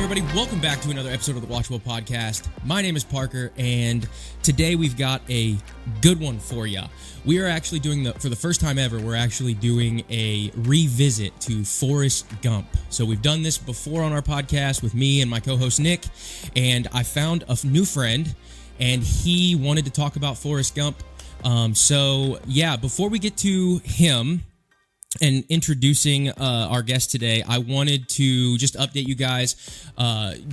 everybody. Welcome back to another episode of the WatchWell podcast. My name is Parker, and today we've got a good one for you. We are actually doing, for the first time ever, we're actually doing a revisit to Forrest Gump. So we've done this before on our podcast with me and my co-host Nick, and I found a new friend, and he wanted to talk about Forrest Gump. Before we get to him and introducing our guest today, I wanted to just update you guys.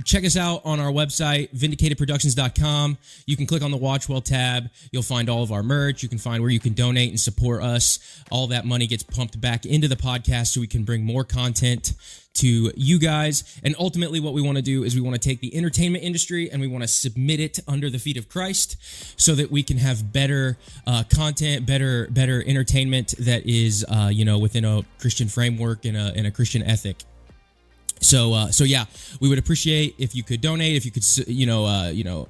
Check us out on our website, vindicatedproductions.com. You can click on the WatchWell tab. You'll find all of our merch. You can find where you can donate and support us. All that money gets pumped back into the podcast so we can bring more content to you guys. And ultimately what we want to do is we want to take the entertainment industry and we want to submit it under the feet of Christ so that we can have better content, better entertainment that is within a Christian framework and a Christian ethic. So we would appreciate if you could donate, if you could,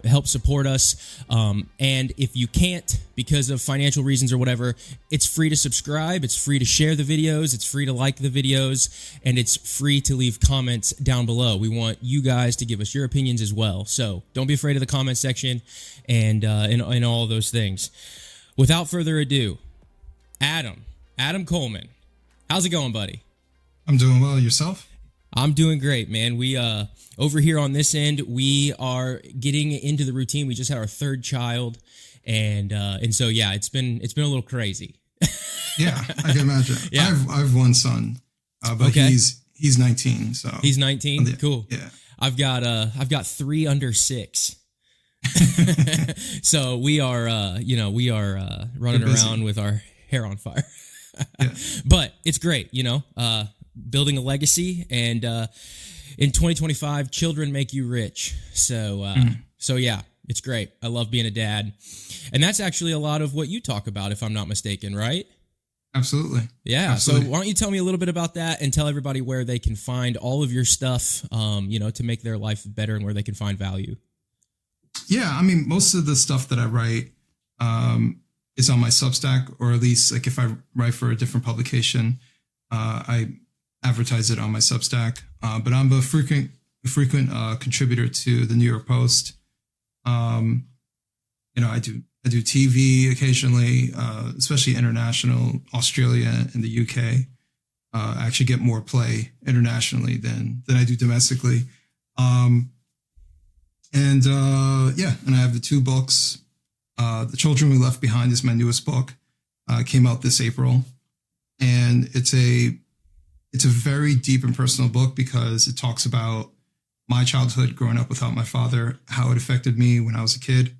help support us. And if you can't, because of financial reasons or whatever, it's free to subscribe. It's free to share the videos. It's free to like the videos, and it's free to leave comments down below. We want you guys to give us your opinions as well. So don't be afraid of the comment section and all of those things. Without further ado, Adam Coleman, how's it going, buddy? I'm doing well. Yourself? I'm doing great, man. We over here on this end, we are getting into the routine. We just had our third child, and so yeah, it's been a little crazy. Yeah, I can imagine. Yeah. I've one son, but okay. He's 19. So he's 19. Cool. Yeah, I've got 3 under 6. So we are running around with our hair on fire. Yeah. But it's great, building a legacy, and in 2025, children make you rich. So yeah, it's great. I love being a dad, and that's actually a lot of what you talk about, if I'm not mistaken, right? Absolutely. Yeah. Absolutely. So why don't you tell me a little bit about that and tell everybody where they can find all of your stuff, to make their life better and where they can find value. Yeah, I mean, most of the stuff that I write is on my Substack, or at least like if I write for a different publication, I advertise it on my Substack, but I'm a frequent contributor to the New York Post. I do TV occasionally, especially international, Australia and the UK. I actually get more play internationally than I do domestically. And I have the 2 books. The Children We Left Behind is my newest book. Came out this April, and it's a very deep and personal book because it talks about my childhood growing up without my father, how it affected me when I was a kid,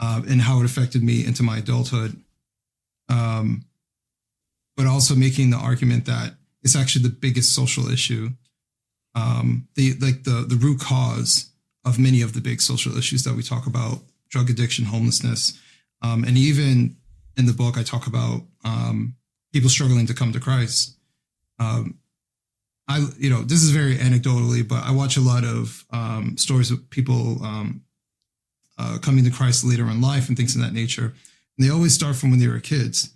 and how it affected me into my adulthood. But also making the argument that it's actually the biggest social issue, the root cause of many of the big social issues that we talk about: drug addiction, homelessness, and even in the book I talk about people struggling to come to Christ. This is very anecdotally, but I watch a lot of stories of people coming to Christ later in life and things of that nature. And they always start from when they were kids.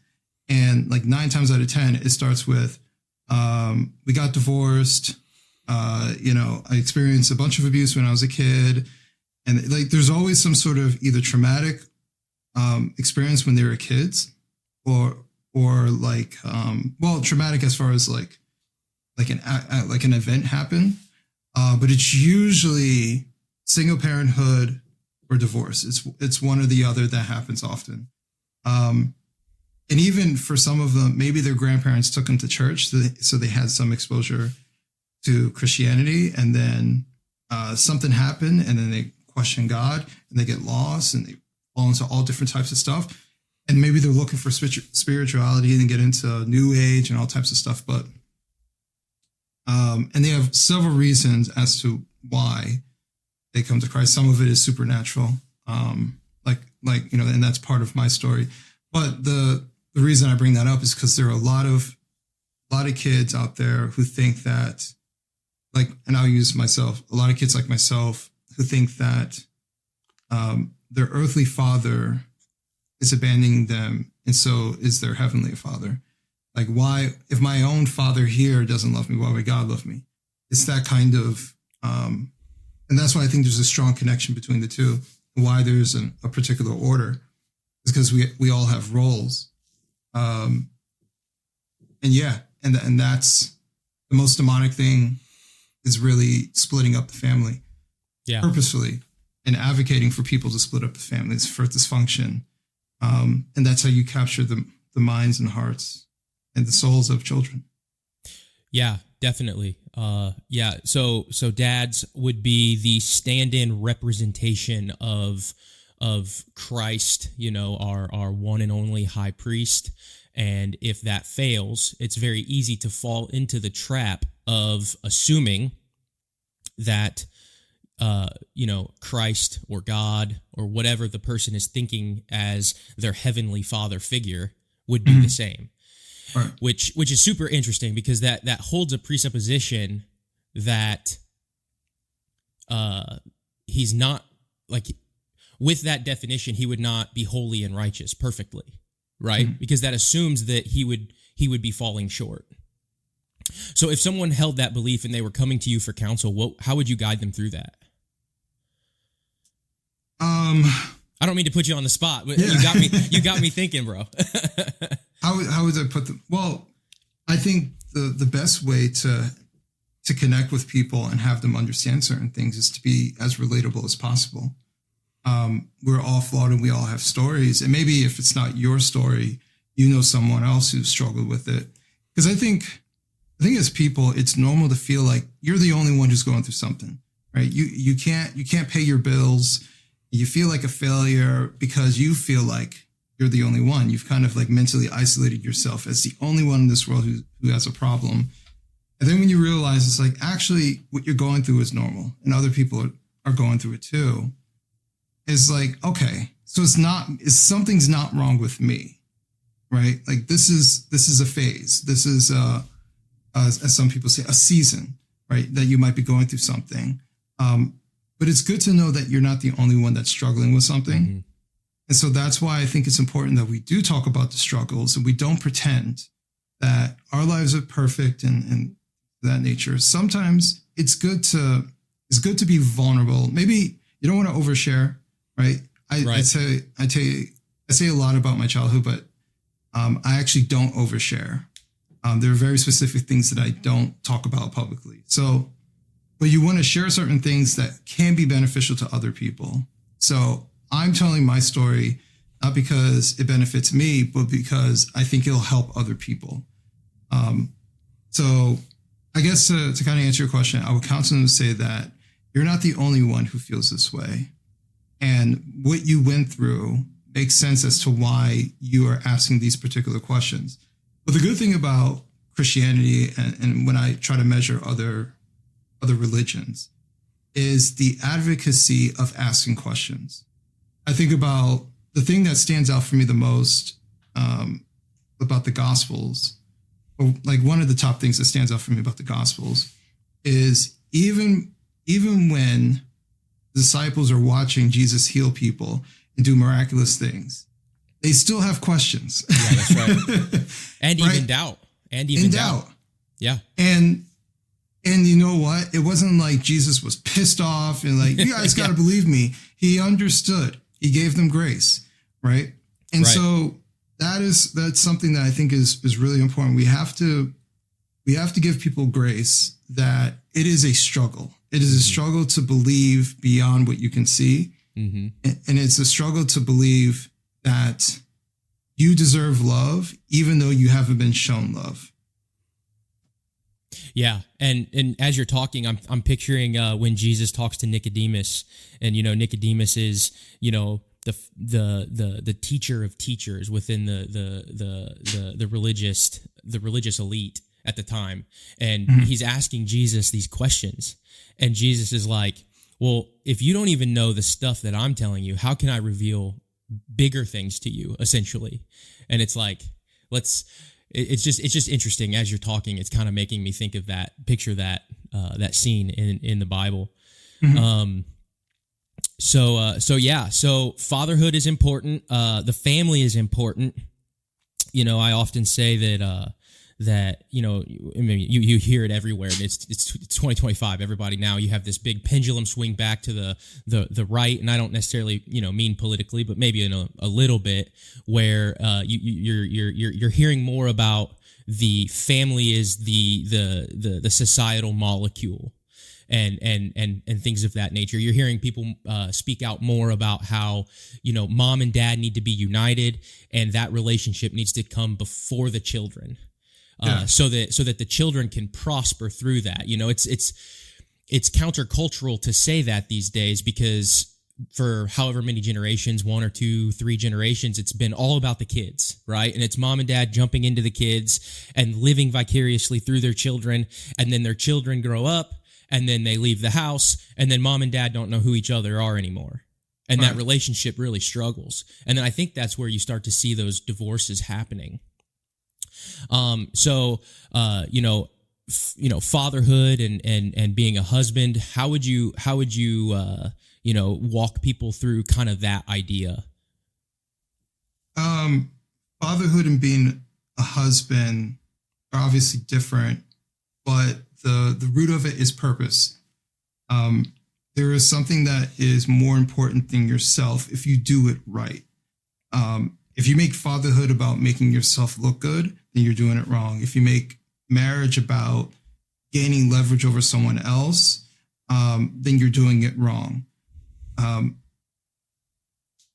And like 9 times out of 10, it starts with, we got divorced. I experienced a bunch of abuse when I was a kid. And like, there's always some sort of either traumatic experience when they were kids, or traumatic as far as like an event happened, but it's usually single parenthood or divorce. It's one or the other that happens often. And even for some of them, maybe their grandparents took them to church, so they had some exposure to Christianity, and then something happened, and then they question God, and they get lost, and they fall into all different types of stuff. And maybe they're looking for spirituality and get into New Age and all types of stuff, but and they have several reasons as to why they come to Christ. Some of it is supernatural, and that's part of my story. But the reason I bring that up is because there are a lot of kids out there who think that, and I'll use myself, a lot of kids like myself who think that their earthly father is abandoning them, and so is their heavenly father. Like, why, if my own father here doesn't love me, why would God love me? It's that kind of And that's why I think there's a strong connection between the two. Why there's a particular order is because we all have roles. And that's the most demonic thing, is really splitting up the family. Yeah. Purposefully, and advocating for people to split up the families for dysfunction. And that's how you capture the minds and hearts and the souls of children. Yeah, definitely. So dads would be the stand-in representation of Christ, our one and only high priest. And if that fails, it's very easy to fall into the trap of assuming that Christ or God or whatever the person is thinking as their heavenly father figure would be the same. Right. Which is super interesting, because that holds a presupposition that he's not, like, with that definition, he would not be holy and righteous perfectly, right? Because that assumes that he would be falling short. So if someone held that belief and they were coming to you for counsel, how would you guide them through that? I don't mean to put you on the spot, but you got me thinking, bro. How would I put them? Well, I think the best way to connect with people and have them understand certain things is to be as relatable as possible. We're all flawed and we all have stories. And maybe if it's not your story, someone else who's struggled with it. Because I think as people, it's normal to feel like you're the only one who's going through something, right? You can't pay your bills. You feel like a failure because you feel like you're the only one. You've kind of like mentally isolated yourself as the only one in this world who has a problem. And then when you realize it's like, actually what you're going through is normal and other people are going through it too, is like, okay, so something's not wrong with me, right? Like this is a phase. This is as some people say, a season, right? That you might be going through something. But it's good to know that you're not the only one that's struggling with something. Mm-hmm. And so that's why I think it's important that we do talk about the struggles and we don't pretend that our lives are perfect and that nature. Sometimes it's good to be vulnerable. Maybe you don't want to overshare, right? I say a lot about my childhood, but I actually don't overshare. There are very specific things that I don't talk about publicly. So, but you want to share certain things that can be beneficial to other people. So I'm telling my story, not because it benefits me, but because I think it'll help other people. So I guess to kind of answer your question, I would counsel them to say that you're not the only one who feels this way. And what you went through makes sense as to why you are asking these particular questions. But the good thing about Christianity and when I try to measure other religions is the advocacy of asking questions. I think about the thing that stands out for me the most about the Gospels, or like one of the top things that stands out for me about the Gospels is even when the disciples are watching Jesus heal people and do miraculous things, they still have questions. Yeah, that's right. And right? Even doubt. And even doubt. Yeah. And you know what? It wasn't like Jesus was pissed off and like, you guys got to believe me. He understood. He gave them grace, right? And so that's something that I think is really important. We have to give people grace that it is a struggle. It is a struggle to believe beyond what you can see. Mm-hmm. And it's a struggle to believe that you deserve love, even though you haven't been shown love. Yeah, and as you're talking, I'm picturing when Jesus talks to Nicodemus, and Nicodemus is the teacher of teachers within the religious elite at the time, and he's asking Jesus these questions, and Jesus is like, well, if you don't even know the stuff that I'm telling you, how can I reveal bigger things to you, essentially? And it's like, it's just interesting as you're talking. It's kind of making me think of picture that scene in the Bible. Mm-hmm. So fatherhood is important. The family is important. I often say that, I mean, you hear it everywhere, and it's 2025. Everybody now, you have this big pendulum swing back to the right, and I don't necessarily mean politically, but maybe in a little bit, where you're hearing more about the family is the societal molecule. And things of that nature. You're hearing people speak out more about how, mom and dad need to be united, and that relationship needs to come before the children, so that the children can prosper through that. It's countercultural to say that these days, because for however many generations, 1 or 2, 3 generations, it's been all about the kids, right? And it's mom and dad jumping into the kids and living vicariously through their children, and then their children grow up, and then they leave the house, and then mom and dad don't know who each other are anymore. And that relationship really struggles. And then I think that's where you start to see those divorces happening. Fatherhood and being a husband, how would you walk people through kind of that idea? Fatherhood and being a husband are obviously different, but the root of it is purpose. There is something that is more important than yourself if you do it right. If you make fatherhood about making yourself look good, then you're doing it wrong. If you make marriage about gaining leverage over someone else, then you're doing it wrong.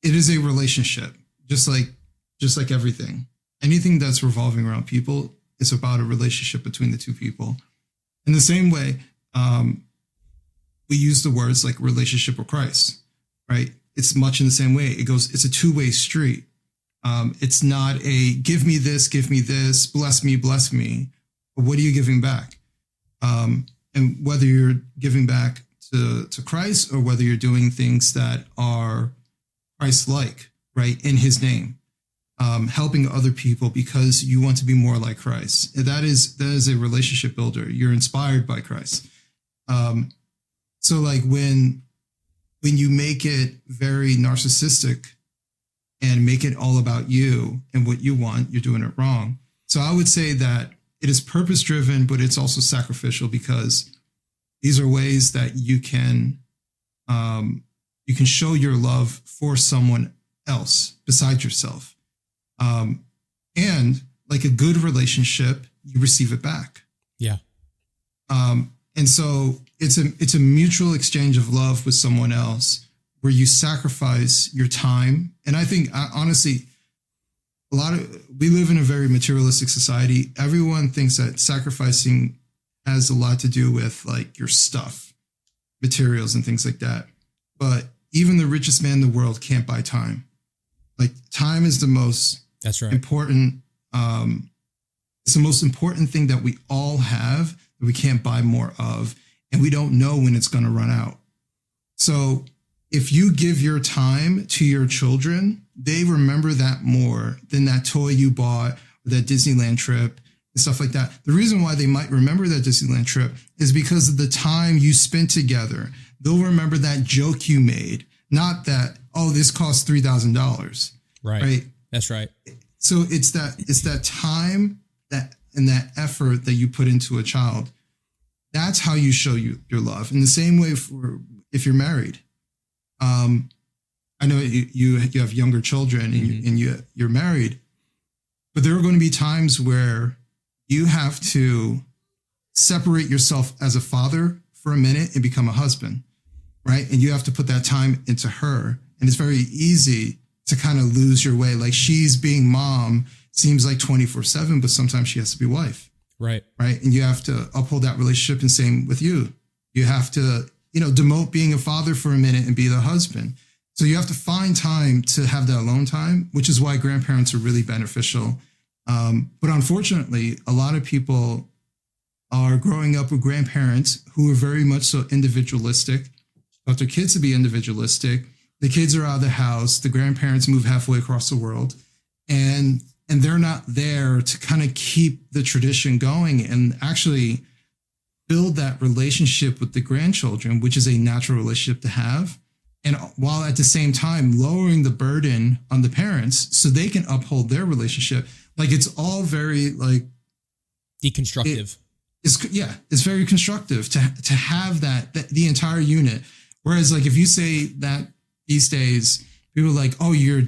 It is a relationship, just like everything. Anything that's revolving around people is about a relationship between the two people. In the same way, we use the words like relationship with Christ, right? It's much in the same way. It's a two-way street. It's not a give me this, bless me. But what are you giving back? And whether you're giving back to Christ, or whether you're doing things that are Christ-like, right, in his name. Helping other people because you want to be more like Christ. That is a relationship builder. You're inspired by Christ. So like when you make it very narcissistic and make it all about you and what you want, you're doing it wrong. So I would say that it is purpose driven, but it's also sacrificial, because these are ways that you can show your love for someone else besides yourself. And like a good relationship, you receive it back. Yeah. And so it's a mutual exchange of love with someone else, where you sacrifice your time. And I think, honestly, we live in a very materialistic society. Everyone thinks that sacrificing has a lot to do with like your stuff, materials and things like that. But even the richest man in the world can't buy time. Like time is the most important. It's the most important thing that we all have that we can't buy more of, and we don't know when it's going to run out. So if you give your time to your children, they remember that more than that toy you bought, or that Disneyland trip and stuff like that. The reason why they might remember that Disneyland trip is because of the time you spent together. They'll remember that joke you made, not that, oh, this cost $3,000. Right. That's right. So it's that time and that effort that you put into a child. That's how you show your love. In the same way if you're married. I know you have younger children and you're married, but there are going to be times where you have to separate yourself as a father for a minute and become a husband, right? And you have to put that time into her. And it's very easy to kind of lose your way. Like she's being mom seems like 24/7, but sometimes she has to be wife. Right. Right. And you have to uphold that relationship, and same with you. You have to, demote being a father for a minute and be the husband. So you have to find time to have that alone time, which is why grandparents are really beneficial. But unfortunately, a lot of people are growing up with grandparents who are very much so individualistic, taught their kids to be individualistic. The kids are out of the house. The grandparents move halfway across the world, and they're not there to kind of keep the tradition going and actually build that relationship with the grandchildren, which is a natural relationship to have. And while at the same time lowering the burden on the parents so they can uphold their relationship. Like it's all very like Deconstructive. It's very constructive to have that the entire unit. Whereas like if you say that these days, people are like, oh, you're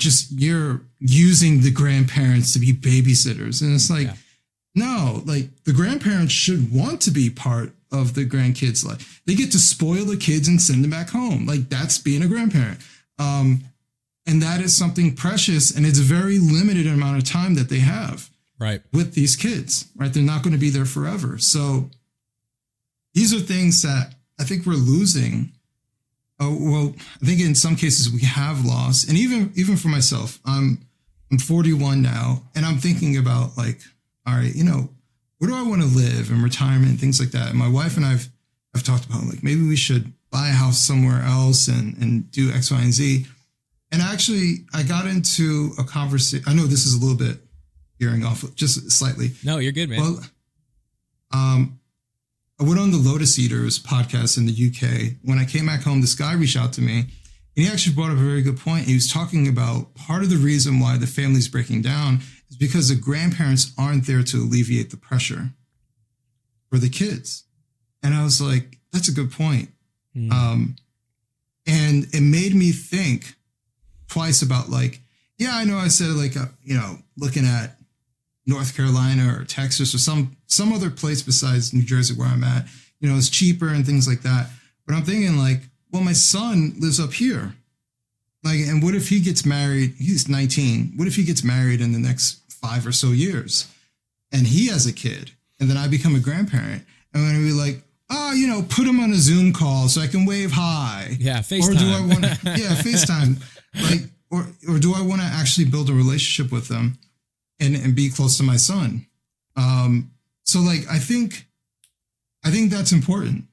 using the grandparents to be babysitters. And it's like, no, like the grandparents should want to be part of the grandkids' life. They get to spoil the kids and send them back home. Like that's being a grandparent. And that is something precious, and it's a very limited amount of time that they have with these kids, right? They're not going to be there forever. So these are things that I think we're losing. Well, I think in some cases we have lost. And even for myself, I'm 41 now, and I'm thinking about like, all right, where do I want to live in retirement and things like that? And my wife and I've talked about like, maybe we should buy a house somewhere else and do X, Y, and Z. And actually, I got into a conversation. I know this is a little bit veering off just slightly. No, you're good, man. Well, I went on the Lotus Eaters podcast in the UK. When I came back home, this guy reached out to me, and he actually brought up a very good point. He was talking about part of the reason why the family's breaking down is because the grandparents aren't there to alleviate the pressure for the kids. And I was like, that's a good point. And it made me think twice about like, yeah, I know I said like, looking at North Carolina or Texas or some other place besides New Jersey where I'm at, it's cheaper and things like that. But I'm thinking like, well, my son lives up here. Like, and what if he gets married? He's 19. What if he gets married in the next 5 or so years and he has a kid and then I become a grandparent and I'm going to be like, put him on a Zoom call so I can wave hi. Yeah. FaceTime. Or do I want to, FaceTime. Like, or do I want to actually build a relationship with them and be close to my son? So like, I think that's important.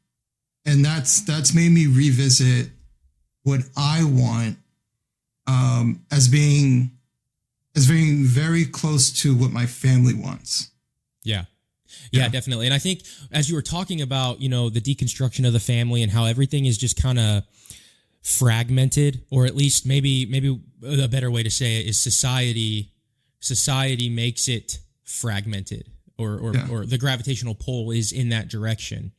And that's made me revisit what I want, as being very close to what my family wants. Yeah, definitely. And I think as you were talking about, the deconstruction of the family and how everything is just kind of fragmented, or at least maybe a better way to say it is society makes it fragmented, or the gravitational pull is in that direction.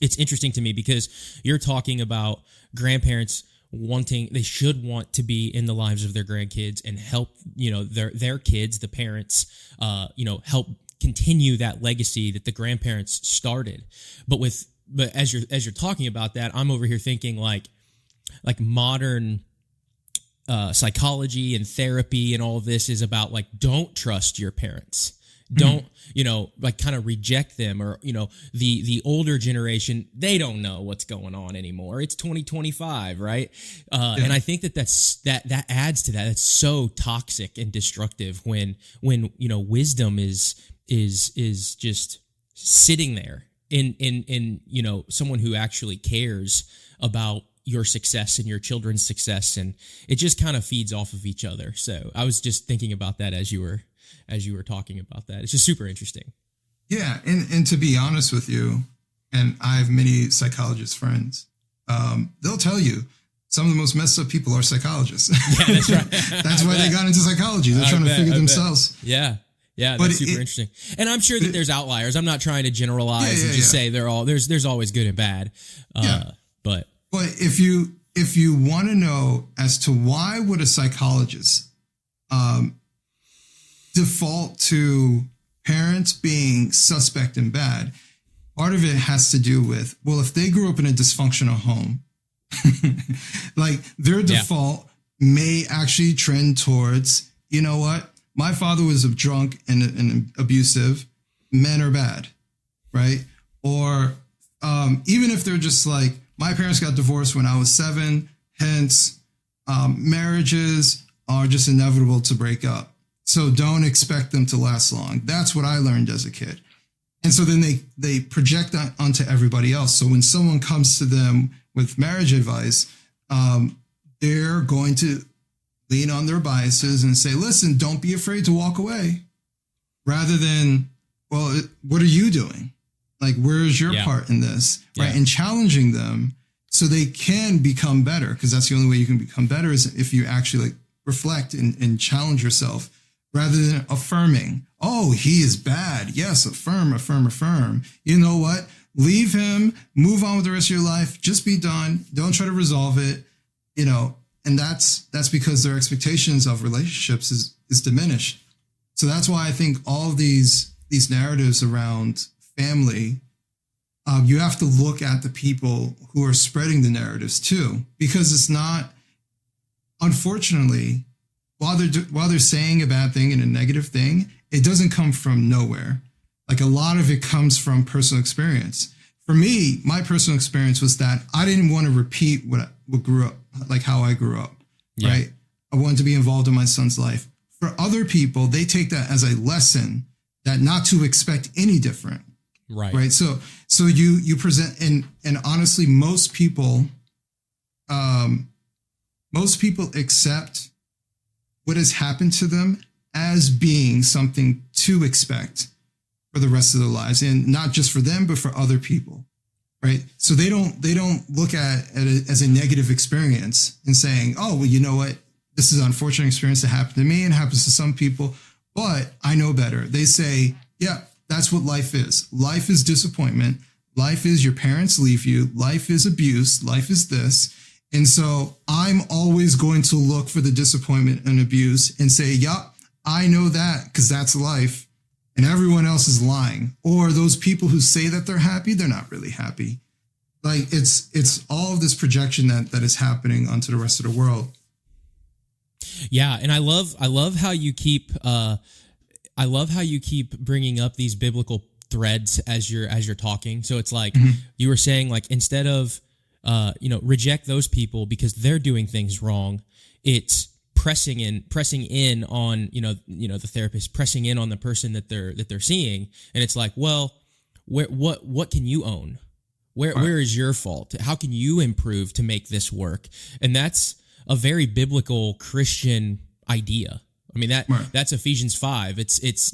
It's interesting to me because you're talking about grandparents they should want to be in the lives of their grandkids and help, their kids, the parents, help continue that legacy that the grandparents started. But as you're talking about that, I'm over here thinking like modern psychology and therapy and all of this is about like, don't trust your parents. Don't, kind of reject them, or, the older generation, they don't know what's going on anymore. It's 2025, right? And I think that adds to that. That's so toxic and destructive when wisdom is just sitting there in someone who actually cares about your success and your children's success, and it just kind of feeds off of each other. So I was just thinking about that as you were talking about that. It's just super interesting. Yeah. And to be honest with you, and I have many psychologist friends, they'll tell you some of the most messed up people are psychologists. Yeah, that's right. That's why they got into psychology. They're trying to figure themselves. Yeah. Yeah, that's super interesting. And I'm sure that there's outliers. I'm not trying to generalize and just say there's always good and bad. But if you want to know as to why would a psychologist default to parents being suspect and bad, part of it has to do with, well, if they grew up in a dysfunctional home, like their default may actually trend towards, you know what? My father was a drunk and abusive. Men are bad, right? Or even if they're just like, my parents got divorced when I was 7, hence marriages are just inevitable to break up. So don't expect them to last long. That's what I learned as a kid. And so then they project that onto everybody else. So when someone comes to them with marriage advice, they're going to lean on their biases and say, listen, don't be afraid to walk away, rather than, well, what are you doing? Like, where's your part in this? Right. And challenging them so they can become better. Because that's the only way you can become better is if you actually like reflect and challenge yourself rather than affirming. Oh, he is bad. Yes, affirm, affirm, affirm. You know what? Leave him, move on with the rest of your life. Just be done. Don't try to resolve it. And that's because their expectations of relationships is diminished. So that's why I think all of these narratives around family, you have to look at the people who are spreading the narratives too, because it's not, unfortunately, while they're saying a bad thing and a negative thing, it doesn't come from nowhere. Like, a lot of it comes from personal experience. For me, my personal experience was that I didn't want to repeat what grew up, like how I grew up, right? I wanted to be involved in my son's life. For other people, they take that as a lesson that not to expect any different. Right. So you present, and honestly, most people accept what has happened to them as being something to expect for the rest of their lives, and not just for them, but for other people. Right. So they don't look at it as a negative experience and saying, oh, well, you know what? This is an unfortunate experience that happened to me and happens to some people, but I know better. They say, yeah, that's what life is. Life is disappointment. Life is your parents leave you. Life is abuse. Life is this. And so I'm always going to look for the disappointment and abuse and say, yeah, I know that because that's life. And everyone else is lying. Or those people who say that they're happy, they're not really happy. Like, it's all of this projection that is happening onto the rest of the world. Yeah, and I love how you keep bringing up these biblical threads as you're talking. So it's like you were saying, like, instead of reject those people because they're doing things wrong, it's pressing in on the therapist, pressing in on the person that they're seeing, and it's like, well, what can you own? Where is your fault? How can you improve to make this work? And that's a very biblical Christian idea. I mean, that's Ephesians 5. It's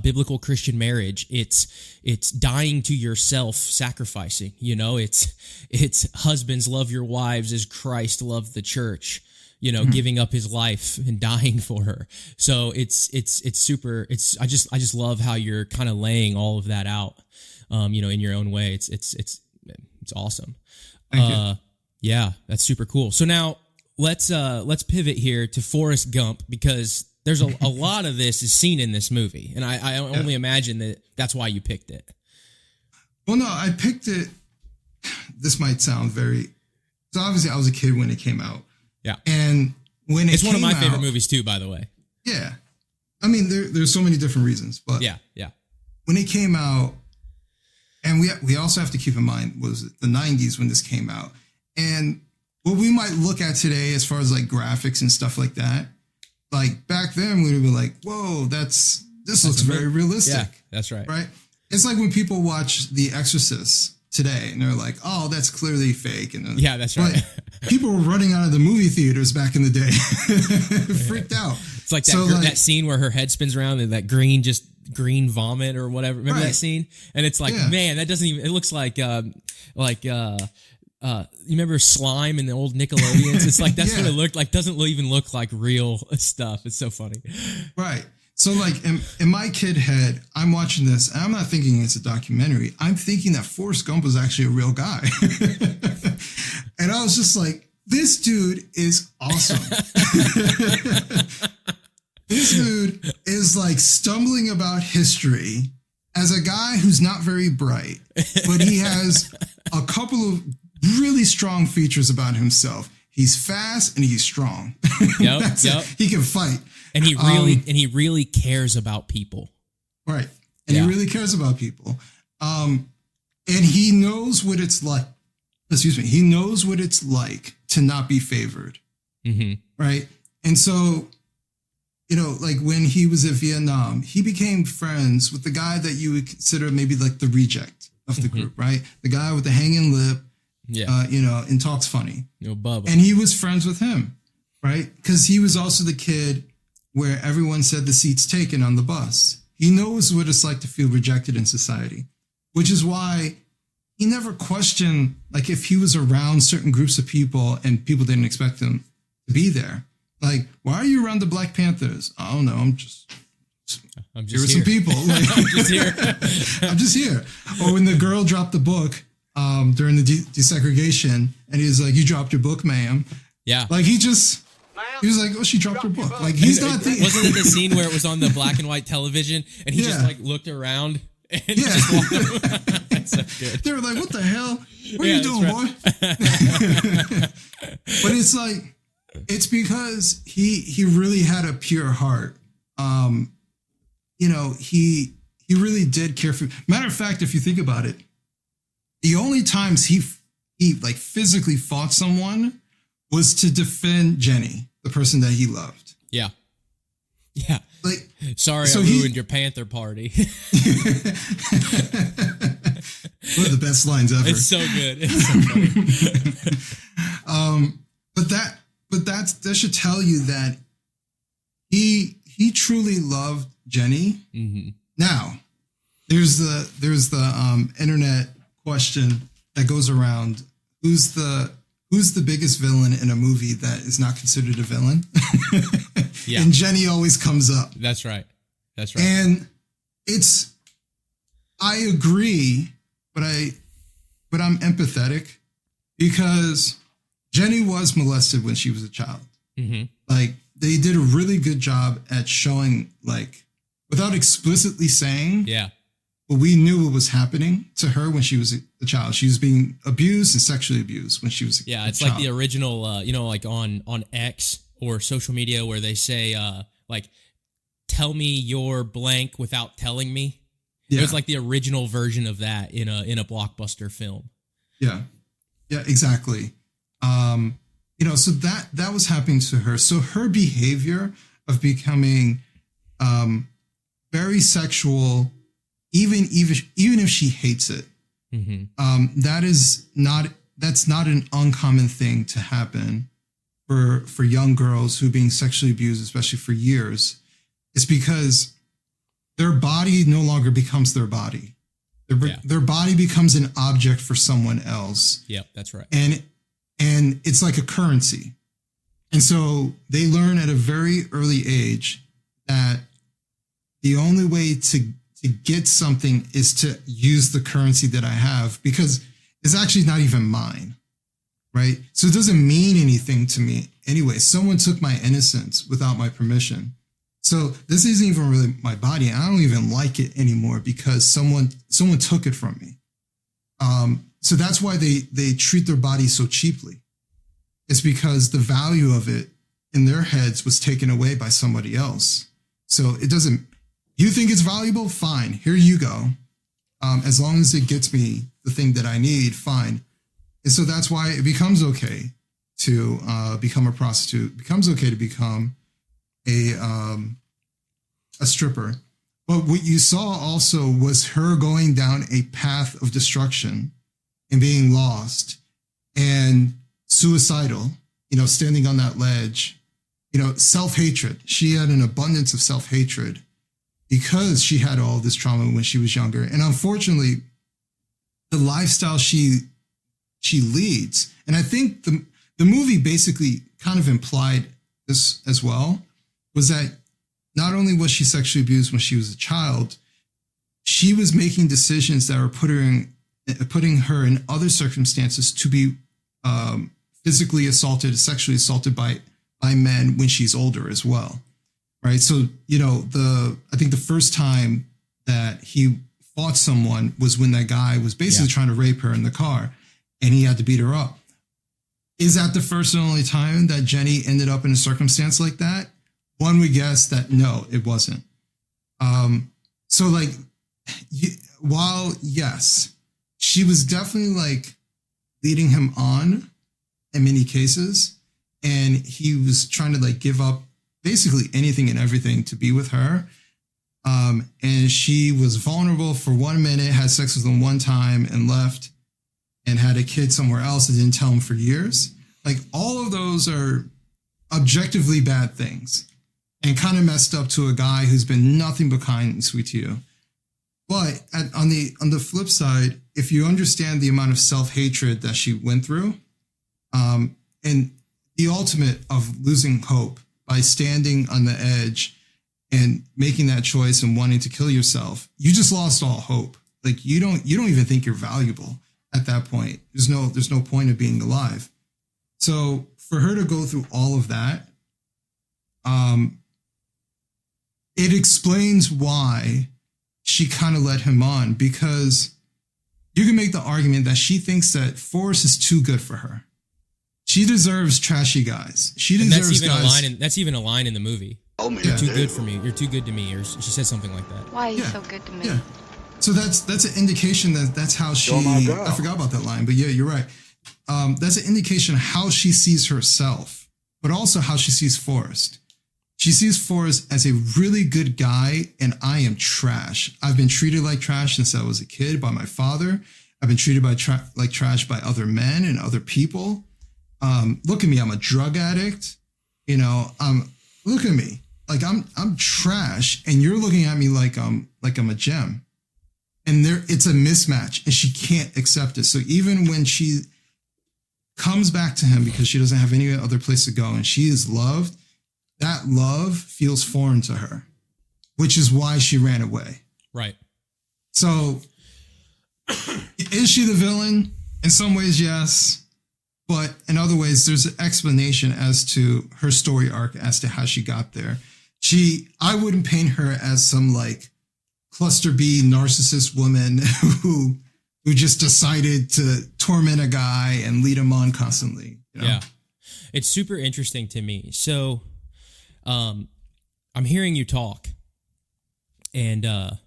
biblical Christian marriage. It's dying to yourself, sacrificing. It's husbands, love your wives as Christ loved the church. Giving up his life and dying for her. So it's super. I just love how you're kind of laying all of that out. In your own way. It's awesome. Thank you. Yeah, that's super cool. So now let's pivot here to Forrest Gump, because there's a lot of this is seen in this movie, and I only imagine that's why you picked it. Well, no, I picked it. This might sound so obviously I was a kid when it came out. Yeah. And when it's one of my favorite movies too, by the way. Yeah. I mean, there's so many different reasons, but yeah. When it came out, and we also have to keep in mind, was it the 90s when this came out? And what we might look at today as far as like graphics and stuff like that, like back then we would be like, whoa, this looks very realistic. Yeah, that's right. Right? It's like when people watch The Exorcist today and they're like, oh, that's clearly fake. And yeah, that's right. People were running out of the movie theaters back in the day. Freaked out. It's like that scene where her head spins around and that green vomit or whatever. Remember that scene? And it's like, man, that doesn't even, it looks like you remember Slime in the old Nickelodeons? It's like, that's what it looked like. Doesn't even look like real stuff. It's so funny. Right. So like in my kid head, I'm watching this and I'm not thinking it's a documentary. I'm thinking that Forrest Gump was actually a real guy. And I was just like, this dude is awesome. This dude is like stumbling about history as a guy who's not very bright, but he has a couple of really strong features about himself. He's fast and he's strong. Yep. He can fight. And he really cares about people. Right. And he really cares about people. And he knows what it's like. He knows what it's like to not be favored. Mm-hmm. Right. And so, like when he was in Vietnam, he became friends with the guy that you would consider maybe like the reject of the group, right? The guy with the hanging lip, and talks funny. Bubba. And he was friends with him, right? Because he was also the kid where everyone said the seat's taken on the bus. He knows what it's like to feel rejected in society, which is why he never questioned, like, if he was around certain groups of people and people didn't expect him to be there. Like, why are you around the Black Panthers? I don't know. I'm just here with here. some people. Like, I'm just here. I'm just here. Or when the girl dropped the book during the desegregation, and he was like, "You dropped your book, ma'am." Yeah. Like he was like, "Oh, she dropped her book." Like he's not thinking. Wasn't it the scene where it was on the black and white television and he just like looked around and just walked up? That's so good. They were like, "What the hell? What are you doing, boy?" But it's like, it's because he really had a pure heart. You know, he really did care for. Matter of fact, if you think about it, the only times he like physically fought someone was to defend Jenny, the person that he loved. Yeah. Yeah. Like, sorry, so I ruined your Panther party. One of the best lines ever. It's so good. It's so funny. But that should tell you that he truly loved Jenny. Mm-hmm. Now, there's the internet question that goes around: who's the biggest villain in a movie that is not considered a villain? Yeah. And Jenny always comes up. That's right. And I agree, but I'm empathetic because Jenny was molested when she was a child. Mm-hmm. Like, they did a really good job at showing, like, without explicitly saying. Yeah. But we knew what was happening to her when she was a child. She was being abused and sexually abused when she was a child. Yeah, it's like the original, like on X or social media where they say, like, tell me your blank without telling me. Yeah. It was like the original version of that in a blockbuster film. Yeah. Yeah, exactly. So that was happening to her. So her behavior of becoming very sexual, even if she hates it, mm-hmm. That's not an uncommon thing to happen for young girls who are being sexually abused, especially for years. It's because their body no longer becomes their body. Their body becomes an object for someone else. Yep, that's right. And it's like a currency. And so they learn at a very early age that the only way to get something is to use the currency that I have, because it's actually not even mine, right? So it doesn't mean anything to me anyway. Someone took my innocence without my permission. So this isn't even really my body. I don't even like it anymore because someone took it from me. So that's why they treat their body so cheaply. It's because the value of it in their heads was taken away by somebody else. So it doesn't. You think it's valuable? Fine. Here you go. As long as it gets me the thing that I need, fine. And so that's why it becomes okay to become a prostitute. It becomes okay to become a stripper. But what you saw also was her going down a path of destruction and being lost and suicidal, standing on that ledge, self-hatred. She had an abundance of self-hatred because she had all this trauma when she was younger. And unfortunately, the lifestyle she leads, and I think the movie basically kind of implied this as well, was that not only was she sexually abused when she was a child, she was making decisions that were putting her in other circumstances to be physically assaulted, sexually assaulted by men when she's older as well. Right. So, I think the first time that he fought someone was when that guy was basically trying to rape her in the car and he had to beat her up. Is that the first and only time that Jenny ended up in a circumstance like that? One would guess that no, it wasn't. So like, while yes, she was definitely like leading him on in many cases, and he was trying to like give up basically anything and everything to be with her. And she was vulnerable for 1 minute, had sex with him one time and left and had a kid somewhere else and didn't tell him for years. Like, all of those are objectively bad things and kind of messed up to a guy who's been nothing but kind and sweet to you. But on the flip side, if you understand the amount of self-hatred that she went through, and the ultimate of losing hope, by standing on the edge and making that choice and wanting to kill yourself, you just lost all hope. Like you don't even think you're valuable at that point. There's no point of being alive. So for her to go through all of that, it explains why she kind of led him on, because you can make the argument that she thinks that Forrest is too good for her. She deserves trashy guys. She deserves that's even a line in the movie. Oh, man, You're too good for me. You're too good to me. Or she says something like that. Why are you so good to me? Yeah. So that's an indication that's how she. Oh my God. I forgot about that line, but yeah, you're right. That's an indication of how she sees herself, but also how she sees Forrest. She sees Forrest as a really good guy, and I am trash. I've been treated like trash since I was a kid by my father. I've been treated like trash by other men and other people. Look at me, I'm a drug addict. Look at me, like I'm trash, and you're looking at me like I'm a gem. And it's a mismatch, and she can't accept it. So even when she comes back to him because she doesn't have any other place to go, and she is loved, that love feels foreign to her, which is why she ran away. Right. So is she the villain? In some ways, yes. But in other ways, there's an explanation as to her story arc as to how she got there. I wouldn't paint her as some like cluster B narcissist woman who just decided to torment a guy and lead him on constantly. Yeah. It's super interesting to me. So I'm hearing you talk, and I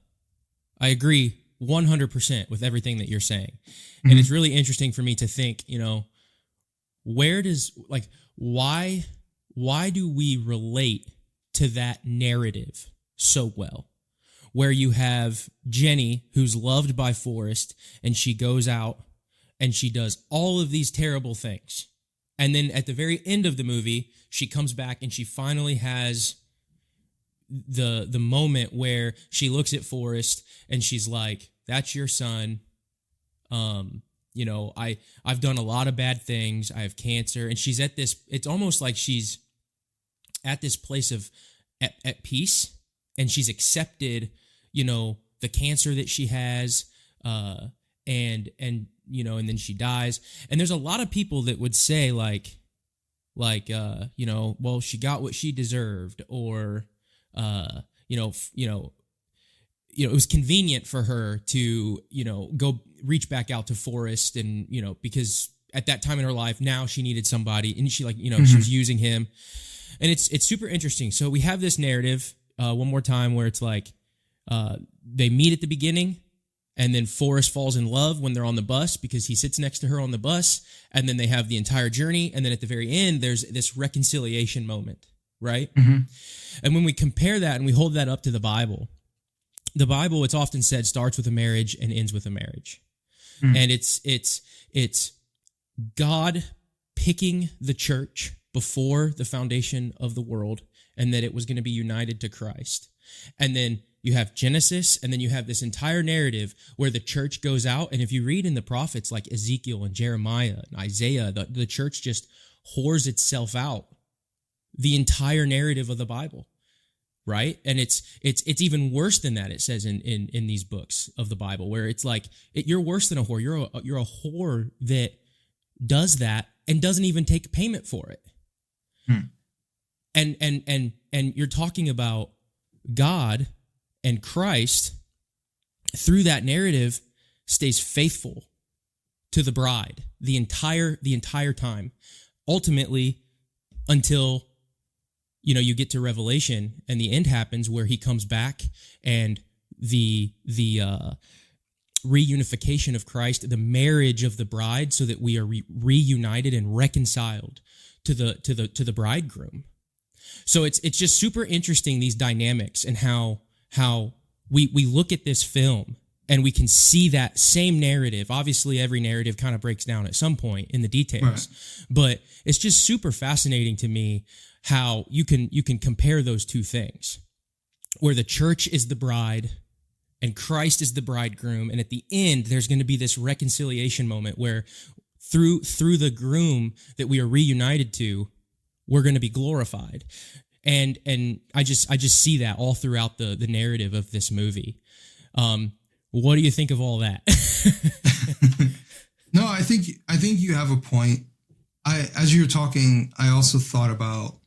agree 100% with everything that you're saying. Mm-hmm. And it's really interesting for me to think, why do we relate to that narrative so well? Where you have Jenny, who's loved by Forrest, and she goes out and she does all of these terrible things. And then at the very end of the movie, she comes back and she finally has the moment where she looks at Forrest and she's like, "That's your son. I've done a lot of bad things. I have cancer." And she's at this, it's almost like she's at this place of at peace, and she's accepted, the cancer that she has, and then she dies. And there's a lot of people that would say well, she got what she deserved, or, it was convenient for her to, go reach back out to Forrest, and, because at that time in her life, now she needed somebody, and she mm-hmm. she was using him. And it's super interesting. So we have this narrative, one more time, where it's like, they meet at the beginning, and then Forrest falls in love when they're on the bus because he sits next to her on the bus, and then they have the entire journey, and then at the very end, there's this reconciliation moment, right? Mm-hmm. And when we compare that and we hold that up to the Bible, it's often said, starts with a marriage and ends with a marriage. Mm. And it's God picking the church before the foundation of the world, and that it was going to be united to Christ. And then you have Genesis, and then you have this entire narrative where the church goes out. And if you read in the prophets like Ezekiel and Jeremiah and Isaiah, the church just whores itself out the entire narrative of the Bible, right? And it's even worse than that. It says in these books of the Bible, where it's like, you're worse than a whore. You're a whore that does that and doesn't even take payment for it. And you're talking about God and Christ through that narrative stays faithful to the bride the entire time, ultimately until you get to Revelation and the end happens, where he comes back, and the reunification of Christ, the marriage of the bride, so that we are reunited and reconciled to the bridegroom. So it's just super interesting, these dynamics, and how we look at this film and we can see that same narrative. Obviously, every narrative kind of breaks down at some point in the details, right. But it's just super fascinating to me how you can compare those two things, where the church is the bride and Christ is the bridegroom, and at the end there's going to be this reconciliation moment where through the groom that we are reunited to, we're going to be glorified. And I just see that all throughout the narrative of this movie. What do you think of all that? No, I think you have a point. As you were talking, I also thought about,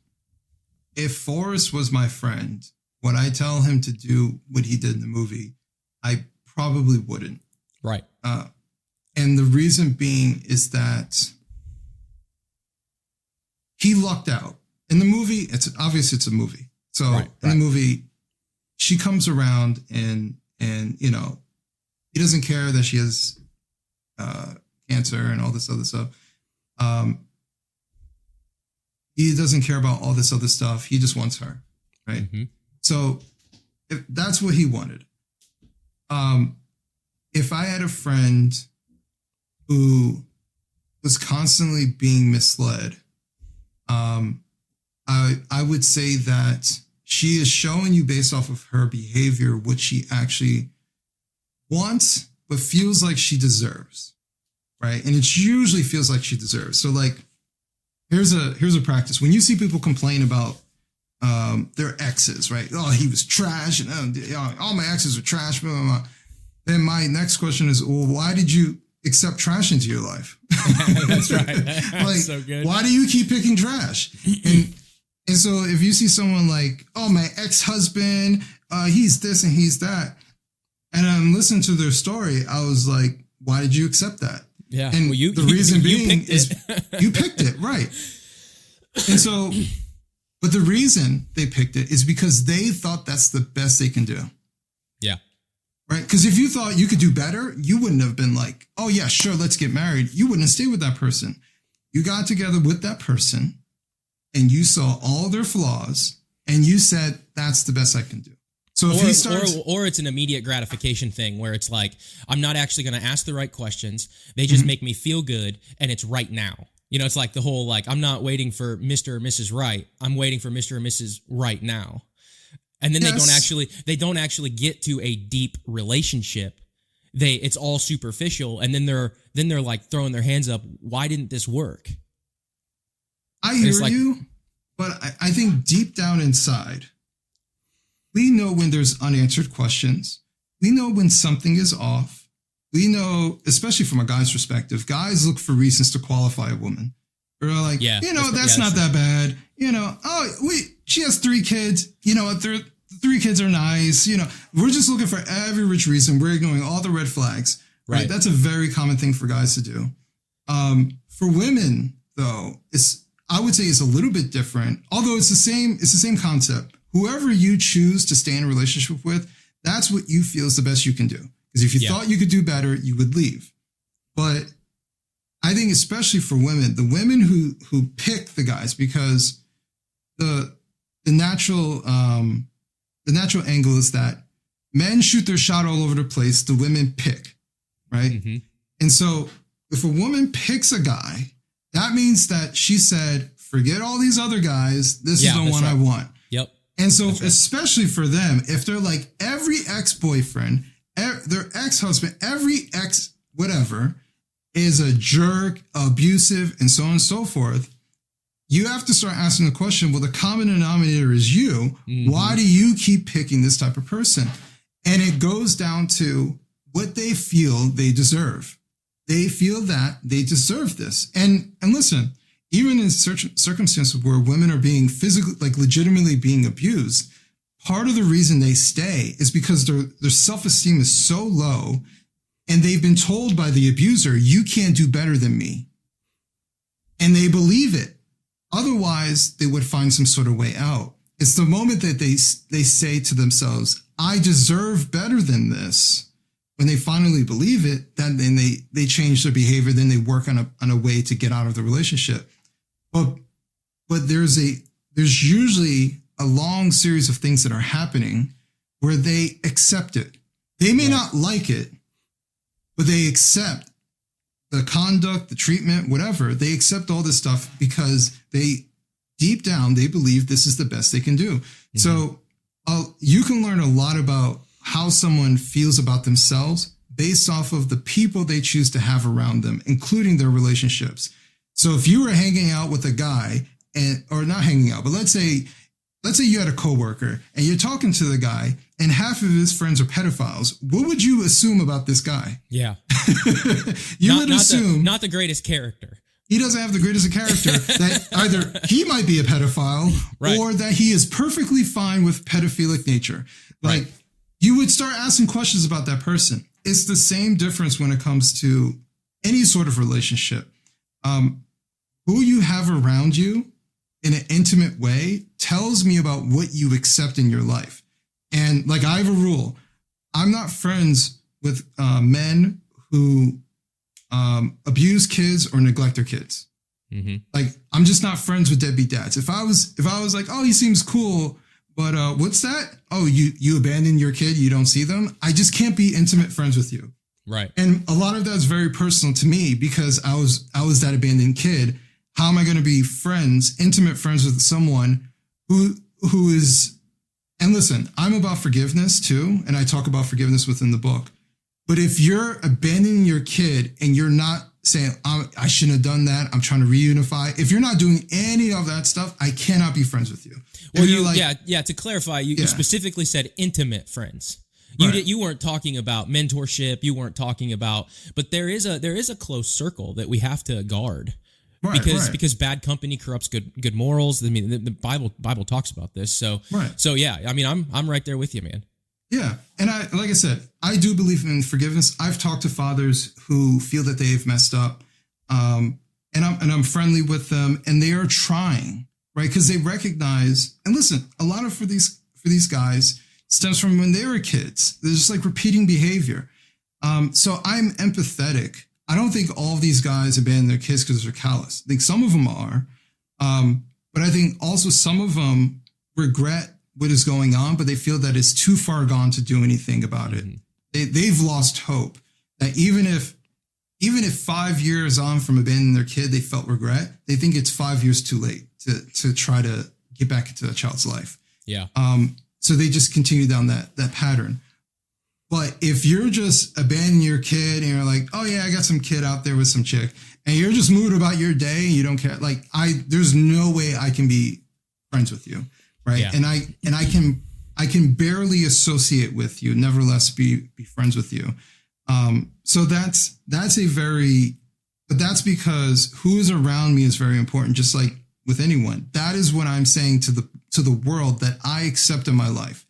if Forrest was my friend, would I tell him to do what he did in the movie? I probably wouldn't. Right. And the reason being is that he lucked out. In the movie, it's a movie. So in the movie, she comes around and you know, he doesn't care that she has cancer and all this other stuff. He doesn't care about all this other stuff. He just wants her, right? Mm-hmm. So if that's what he wanted. If I had a friend who was constantly being misled, I would say that she is showing you based off of her behavior what she actually wants, but feels like she deserves, right? And it usually feels like she deserves. So like, here's a practice. When you see people complain about their exes, right? Oh, he was trash, and all my exes are trash, blah, blah, blah. Then my next question is, well, why did you accept trash into your life? That's right. That's like, so good. Why do you keep picking trash? And so if you see someone like, oh, my ex-husband, he's this and he's that, and I'm listening to their story, I was like, why did you accept that? Yeah. And well, the reason being is you picked it, right? And so, but the reason they picked it is because they thought that's the best they can do. Yeah. Right? Because if you thought you could do better, you wouldn't have been like, oh yeah, sure, let's get married. You wouldn't have stayed with that person. You got together with that person and you saw all their flaws and you said, that's the best I can do. So if he starts, or it's an immediate gratification thing where it's like, I'm not actually going to ask the right questions. They just make me feel good, and it's right now. You know, it's like the whole, like, I'm not waiting for Mr. or Mrs. Right. I'm waiting for Mr. or Mrs. Right now. And then they don't actually get to a deep relationship. It's all superficial, and then they're like throwing their hands up. Why didn't this work? I hear you, but I think deep down inside, we know when there's unanswered questions. We know when something is off. We know, especially from a guy's perspective, guys look for reasons to qualify a woman. They're like, that's not that bad. You know, she has 3 kids. You know, 3 kids are nice. You know, we're just looking for every rich reason. We're ignoring all the red flags. Right? That's a very common thing for guys to do. For women, though, I would say it's a little bit different. Although it's the same concept. Whoever you choose to stay in a relationship with, that's what you feel is the best you can do. Because if you thought you could do better, you would leave. But I think especially for women, the women who pick the guys, because the natural angle is that men shoot their shot all over the place. The women pick, right? Mm-hmm. And so if a woman picks a guy, that means that she said, forget all these other guys. This is the one I want. Yep. And so especially for them, if they're like every ex-boyfriend, their ex-husband, every ex whatever is a jerk, abusive, and so on and so forth, you have to start asking the question, well, the common denominator is you. Mm-hmm. Why do you keep picking this type of person? And it goes down to what they feel they deserve. They feel that they deserve this. And listen, even in circumstances where women are being physically, like legitimately being abused, part of the reason they stay is because their self-esteem is so low and they've been told by the abuser, you can't do better than me. And they believe it. Otherwise, they would find some sort of way out. It's the moment that they say to themselves, I deserve better than this. When they finally believe it, then they change their behavior. Then they work on a way to get out of the relationship. But there's usually a long series of things that are happening where they accept it. They may not like it, but they accept the conduct, the treatment, whatever. They accept all this stuff because deep down, they believe this is the best they can do. Mm-hmm. So you can learn a lot about how someone feels about themselves based off of the people they choose to have around them, including their relationships. So if you were hanging out with a guy or not hanging out, but let's say let's say you had a coworker and you're talking to the guy and half of his friends are pedophiles. What would you assume about this guy? Yeah. You would assume not the greatest character. He doesn't have the greatest of character, that either he might be a pedophile right. or that he is perfectly fine with pedophilic nature. Like, right. You would start asking questions about that person. It's the same difference when it comes to any sort of relationship. Who you have around you in an intimate way tells me about what you accept in your life. And like, I have a rule. I'm not friends with men who abuse kids or neglect their kids. Mm-hmm. Like, I'm just not friends with deadbeat dads. If I was like, oh, he seems cool, but what's that? Oh, you abandon your kid, you don't see them. I just can't be intimate friends with you. Right. And a lot of that's very personal to me because I was that abandoned kid. How am I going to be intimate friends with someone who is, and listen, I'm about forgiveness too. And I talk about forgiveness within the book. But if you're abandoning your kid and you're not saying, I shouldn't have done that, I'm trying to reunify. If you're not doing any of that stuff, I cannot be friends with you. Well, to clarify, you specifically said intimate friends. You weren't talking about mentorship. You weren't talking about, but there is a close circle that we have to guard. Because bad company corrupts good morals. I mean, the Bible talks about this. So yeah, I mean, I'm right there with you, man. Yeah. And like I said, I do believe in forgiveness. I've talked to fathers who feel that they've messed up. And I'm friendly with them and they are trying, right? Because they recognize, and listen, a lot of for these guys stems from when they were kids. They're just like repeating behavior. So I'm empathetic. I don't think all of these guys abandon their kids because they're callous. I think some of them are. But I think also some of them regret what is going on, but they feel that it's too far gone to do anything about it. They've lost hope that even if 5 years on from abandoning their kid, they felt regret, they think it's 5 years too late to try to get back into that child's life. Yeah. So they just continue down that pattern. But if you're just abandoning your kid and you're like, oh yeah, I got some kid out there with some chick, and you're just moved about your day and you don't care, like there's no way I can be friends with you. Right. Yeah. And I can barely associate with you, nevertheless be friends with you. So that's but that's because who is around me is very important, just like with anyone. That is what I'm saying to the world, that I accept in my life,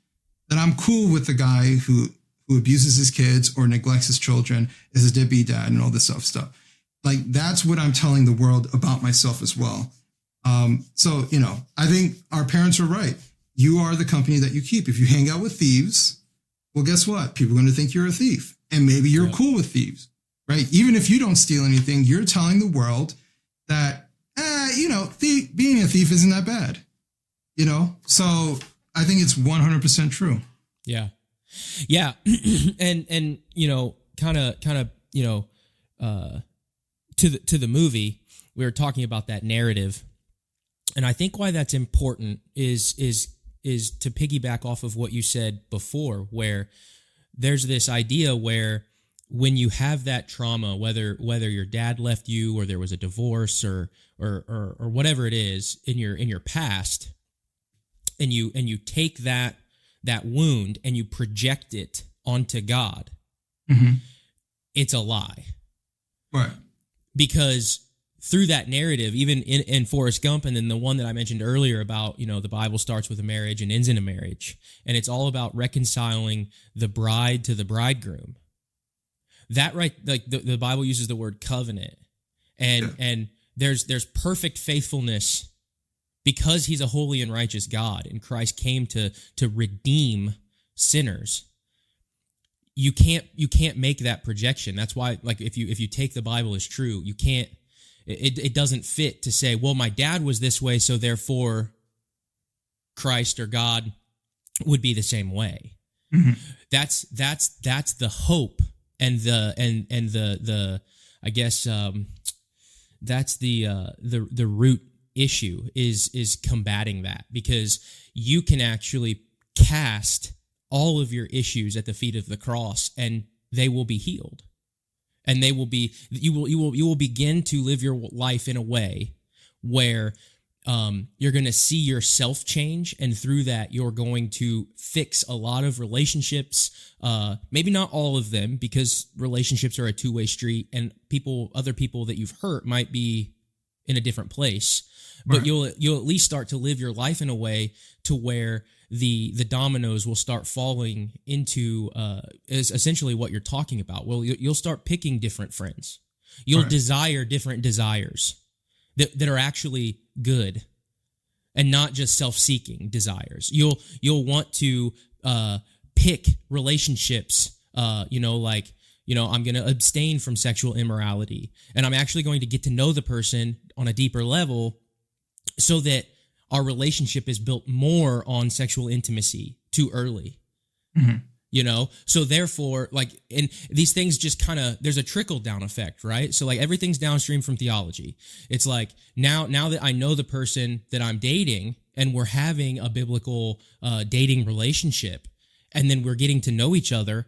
that I'm cool with the guy who abuses his kids or neglects his children, is a deadbeat dad and all this stuff. Like, that's what I'm telling the world about myself as well. So, I think our parents are right. You are the company that you keep. If you hang out with thieves, well, guess what? People are going to think you're a thief, and maybe you're cool with thieves, right? Even if you don't steal anything, you're telling the world that, being a thief isn't that bad, So I think it's 100% true. Yeah. Yeah. and kind of, to the movie, we were talking about that narrative. And I think why that's important is to piggyback off of what you said before, where there's this idea where when you have that trauma, whether your dad left you or there was a divorce or whatever it is in your past, and you take that wound and you project it onto God, it's a lie. Right. Because through that narrative, even in Forrest Gump, and then the one that I mentioned earlier about, the Bible starts with a marriage and ends in a marriage, and it's all about reconciling the bride to the bridegroom. That right, like the Bible uses the word covenant, and there's perfect faithfulness because he's a holy and righteous God, and Christ came to redeem sinners. You can't make that projection. That's why, like, if you take the Bible as true, you can't. It doesn't fit to say, well, my dad was this way, so therefore Christ or God would be the same way. Mm-hmm. That's the hope and the I guess that's the root issue is combating that, because you can actually cast all of your issues at the feet of the cross and they will be healed. And you will begin to live your life in a way where you're going to see yourself change, and through that, you're going to fix a lot of relationships. Maybe not all of them, because relationships are a two-way street, and other people that you've hurt might be in a different place. But Right. you'll at least start to live your life in a way to where the dominoes will start falling into is essentially what you're talking about. Well, you'll start picking different friends. You'll Right. desire different desires that are actually good and not just self-seeking desires. You'll want to pick relationships, I'm going to abstain from sexual immorality, and I'm actually going to get to know the person on a deeper level so that our relationship is built more on sexual intimacy too early. Mhm. So therefore, and these things just kind of, there's a trickle down effect, right? So like everything's downstream from theology. It's like now that I know the person that I'm dating and we're having a biblical dating relationship, and then we're getting to know each other,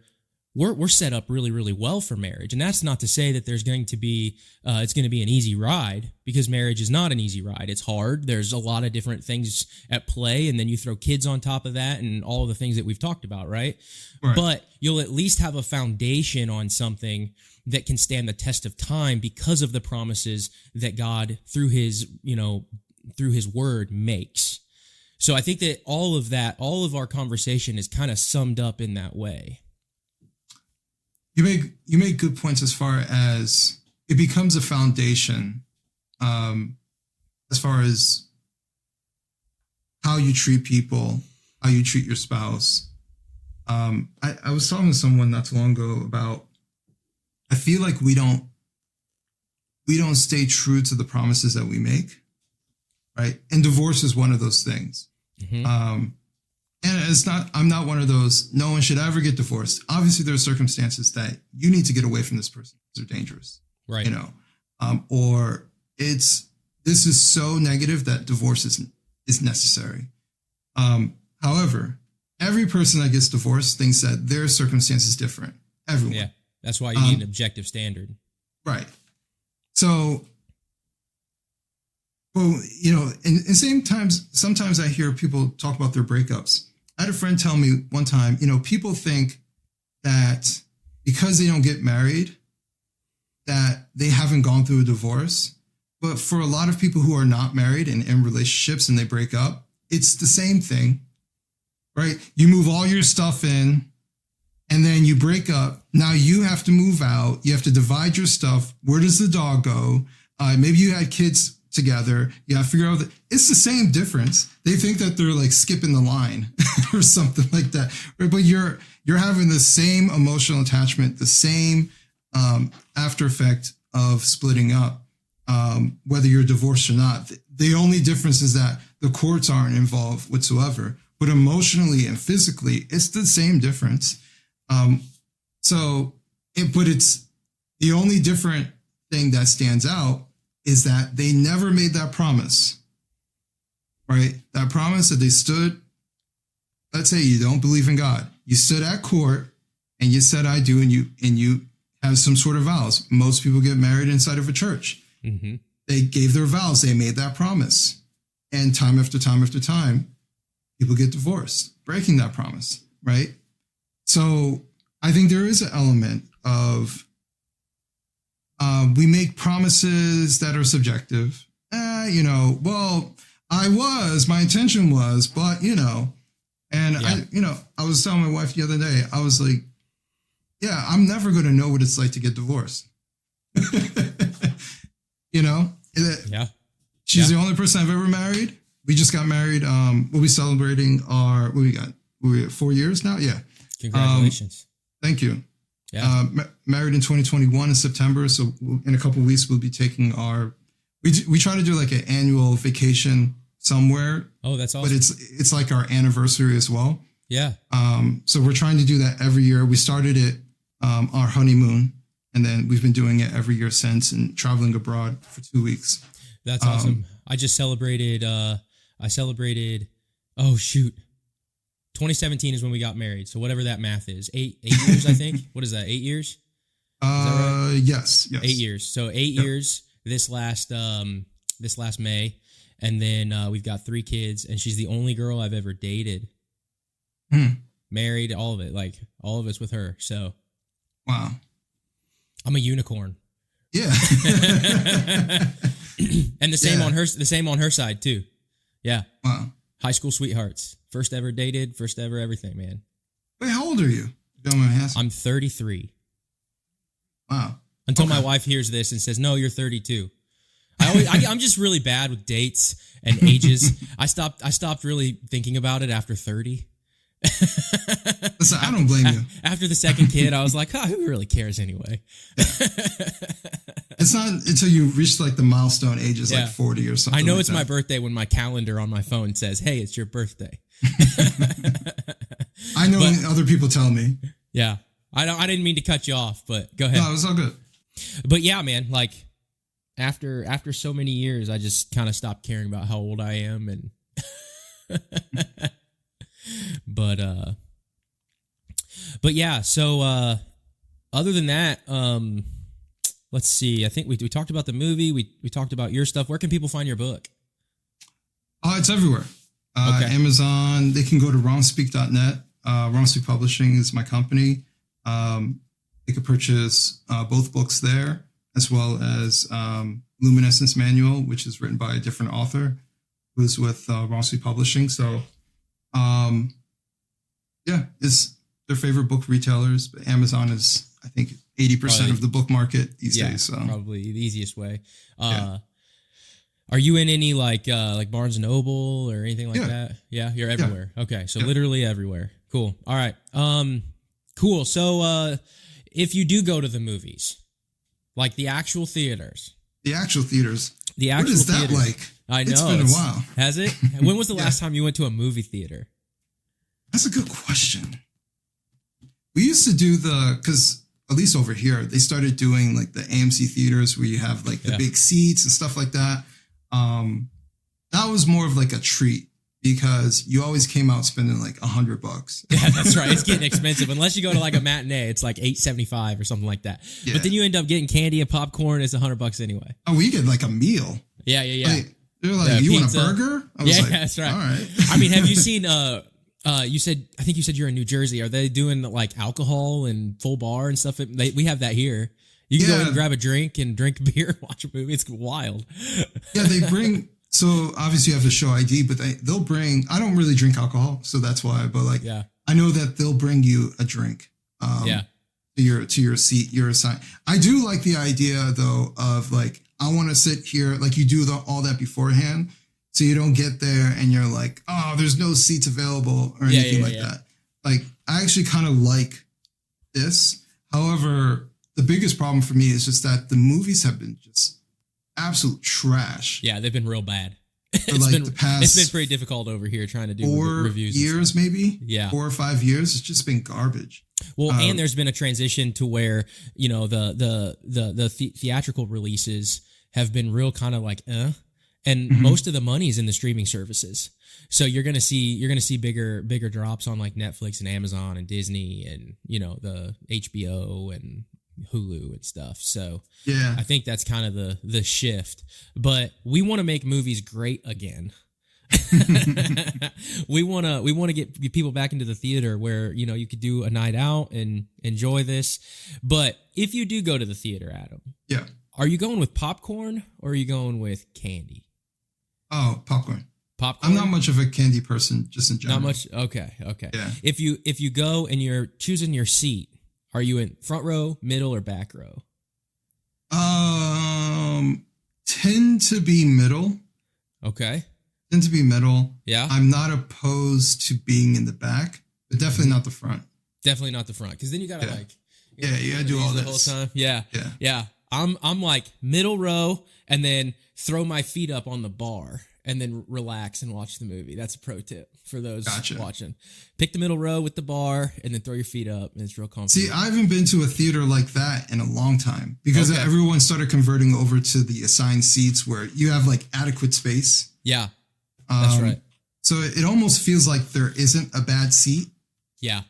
we're set up really, really well for marriage. And that's not to say that there's going to be, it's going to be an easy ride, because marriage is not an easy ride. It's hard. There's a lot of different things at play. And then you throw kids on top of that and all of the things that we've talked about, right? But you'll at least have a foundation on something that can stand the test of time because of the promises that God, through his word, makes. So I think that all of our conversation is kind of summed up in that way. You make good points as far as it becomes a foundation, as far as how you treat people, how you treat your spouse. I was talking to someone not too long ago about, I feel like we don't stay true to the promises that we make, right? And divorce is one of those things. Mm-hmm. And I'm not one of those, no one should ever get divorced. Obviously, there are circumstances that you need to get away from this person because they're dangerous. Right. Or this is so negative that divorce is necessary. However, every person that gets divorced thinks that their circumstance is different. Everyone. Yeah. That's why you need an objective standard. Right. So, well, and sometimes I hear people talk about their breakups. I had a friend tell me one time, people think that because they don't get married, that they haven't gone through a divorce. But for a lot of people who are not married and in relationships and they break up, it's the same thing, right? You move all your stuff in and then you break up. Now you have to move out. You have to divide your stuff. Where does the dog go? Maybe you had kids together. You have to figure out that it's the same difference. They think that they're like skipping the line or something like that. But you're having the same emotional attachment, the same after effect of splitting up, whether you're divorced or not. The only difference is that the courts aren't involved whatsoever. But emotionally and physically, it's the same difference. But it's the only different thing that stands out is that they never made that promise, right? That promise that they stood, let's say you don't believe in God. You stood at court and you said, I do, and you have some sort of vows. Most people get married inside of a church. Mm-hmm. They gave their vows. They made that promise. And time after time after time, people get divorced, breaking that promise, right? So I think there is an element of we make promises that are subjective. My intention was, but, and yeah. I was telling my wife the other day, I was like, yeah, I'm never going to know what it's like to get divorced. Yeah. She's the only person I've ever married. We just got married. We'll be celebrating we're 4 years now. Yeah. Congratulations. Thank you. Yeah. Married in 2021 in September. So in a couple of weeks, we'll be taking we try to do like an annual vacation somewhere. Oh, that's awesome. But it's like our anniversary as well. Yeah. So we're trying to do that every year. We started it, our honeymoon, and then we've been doing it every year since and traveling abroad for 2 weeks. That's awesome. I just celebrated, 2017 is when we got married. So whatever that math is, 8 years, I think. What is that? 8 years? Is that right? Yes. 8 years. So 8 years this last May. And then we've got 3 kids, and she's the only girl I've ever dated. Married, all of it, like all of it's with her. So, wow, I'm a unicorn. Yeah. And the same on her side too. Yeah. Wow. High school sweethearts. First ever dated, first ever everything, man. Wait, how old are you? I'm 33. Wow. Until my wife hears this and says, "No, you're 32." I'm just really bad with dates and ages. I stopped really thinking about it after 30. Listen, I don't blame you. After the second kid, I was like, who really cares anyway? It's not until you reach like the milestone ages, like 40 or something. I know like it's that. my birthday when my calendar on my phone says, "Hey, it's your birthday." I know other people tell me. Yeah. I didn't mean to cut you off, but go ahead. No, it was all good. But yeah, man, like after so many years, I just kind of stopped caring about how old I am, and but yeah, so other than that, let's see. I think we talked about the movie. We talked about your stuff. Where can people find your book? It's everywhere. Okay. Amazon. They can go to wrongspeak.net. Wrongspeak Publishing is my company. They could purchase both books there, as well as Luminescence Manual, which is written by a different author who's with Wrongspeak Publishing. So, it's their favorite book retailers. But Amazon is, I think, 80% of the book market these days. So probably the easiest way. Are you in any like Barnes and Noble or anything like that? Yeah, you're everywhere. Yeah. Okay, so literally everywhere. Cool. All right. Cool. So if you do go to the movies, like the actual theaters. What is that like? I know. It's been a while. Has it? When was the last time you went to a movie theater? That's a good question. We used to do because at least over here, they started doing like the AMC theaters where you have like the big seats and stuff like that. That was more of like a treat because you always came out spending like $100. Yeah, that's right. It's getting expensive. Unless you go to like a matinee, it's like $8.75 or something like that. Yeah. But then you end up getting candy and popcorn. It's $100 anyway. Oh, we get like a meal. Yeah. Like, they're like, you want a burger? I was like, that's right. All right. I mean, have you seen? I think you said you're in New Jersey. Are they doing like alcohol and full bar and stuff? We have that here. You can go and grab a drink and drink beer, and watch a movie. It's wild. Yeah, they bring. So obviously you have to show ID, but they'll bring. I don't really drink alcohol, so that's why. But like, I know that they'll bring you a drink. To your seat, you're assigned. I do like the idea though of like, I want to sit here. Like you do all that beforehand, so you don't get there and you're like, oh, there's no seats available or anything like that. Like I actually kind of like this. However, the biggest problem for me is just that the movies have been just absolute trash. Yeah, they've been real bad. It's been pretty difficult over here trying to do 4 reviews. Years maybe. Yeah, 4 or 5 years. It's just been garbage. Well, and there's been a transition to where the theatrical releases have been real kind of like and most of the money's in the streaming services. So you're gonna see bigger drops on like Netflix and Amazon and Disney and the HBO and Hulu and stuff. So I think that's kind of the shift. But we want to make movies great again. we want to get people back into the theater where you could do a night out and enjoy this. But if you do go to the theater, Adam, are you going with popcorn or are you going with candy? Oh, popcorn. Popcorn. I'm not much of a candy person, just in general. Not much. Okay. Yeah. If you go and you're choosing your seat, are you in front row, middle, or back row? Tend to be middle. Okay. Tend to be middle. Yeah. I'm not opposed to being in the back, but definitely not the front. Definitely not the front, because then you gotta you gotta do all the this whole time. Yeah. I'm like middle row, and then throw my feet up on the bar, and then relax and watch the movie. That's a pro tip for those watching. Pick the middle row with the bar, and then throw your feet up, and it's real comfortable. See, I haven't been to a theater like that in a long time because everyone started converting over to the assigned seats where you have like adequate space. Yeah, that's right. So it almost feels like there isn't a bad seat. Yeah.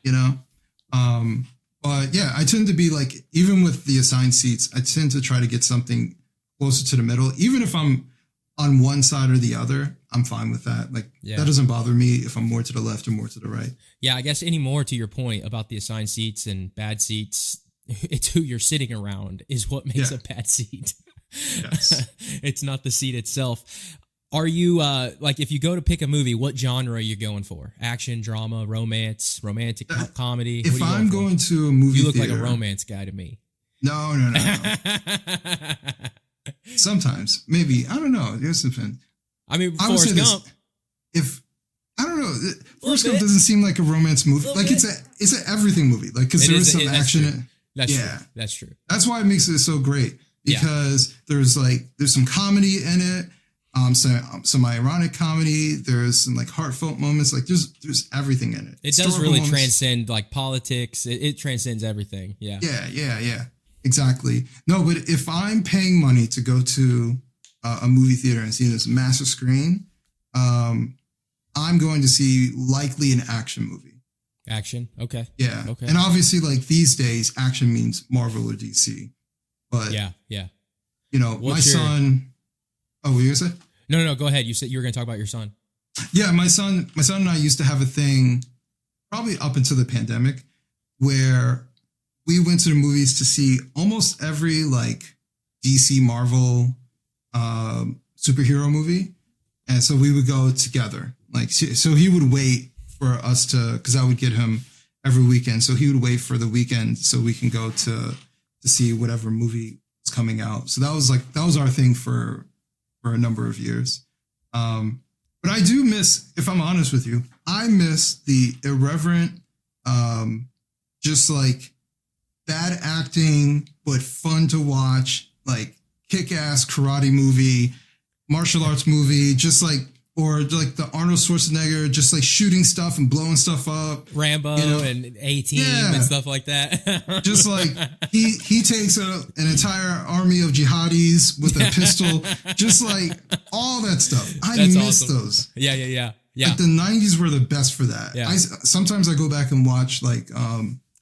But yeah, I tend to be like, even with the assigned seats, I tend to try to get something closer to the middle, even if I'm on one side or the other, I'm fine with that. Like that doesn't bother me if I'm more to the left or more to the right. Yeah, I guess any more to your point about the assigned seats and bad seats, it's who you're sitting around is what makes a bad seat. Yes. It's not the seat itself. Are you, like, if you go to pick a movie, what genre are you going for? Action, drama, romance, romantic comedy? If I'm going to a movie you look theater, like a romance guy to me. No. Sometimes, maybe. I don't know. There's something. I mean, Forrest Gump. I don't know. Forrest Gump doesn't seem like a romance movie. Like it's an everything movie. Like because there is some action in it. That's true. That's true. That's why it makes it so great. Because there's some comedy in it. Some ironic comedy. There's some like heartfelt moments. Like there's everything in it. It does really transcend like politics. It transcends everything. Yeah. Yeah. Exactly. No, but if I'm paying money to go to a movie theater and see this massive screen, I'm going to see likely an action movie. Action. Okay. Yeah. Okay. And obviously, like these days, action means Marvel or DC. But yeah. You know, my son. Oh, what were you gonna say? No. Go ahead. You said you were gonna talk about your son. Yeah, my son and I used to have a thing, probably up until the pandemic, where we went to the movies to see almost every like DC Marvel superhero movie, and so we would go together. Like, so he would wait for us to, because I would get him every weekend, so he would wait for the weekend so we can go to see whatever movie was coming out. So that was our thing for a number of years. But I do miss, if I'm honest with you, I miss the irreverent, just like bad acting, but fun to watch, like kick-ass karate movie, martial arts movie, just like, or like the Arnold Schwarzenegger, just like shooting stuff and blowing stuff up. Rambo and A-Team and stuff like that. Just like he takes an entire army of jihadis with a pistol, just like all that stuff. I miss those. Yeah. Like the 90s were the best for that. Yeah. Sometimes I go back and watch like,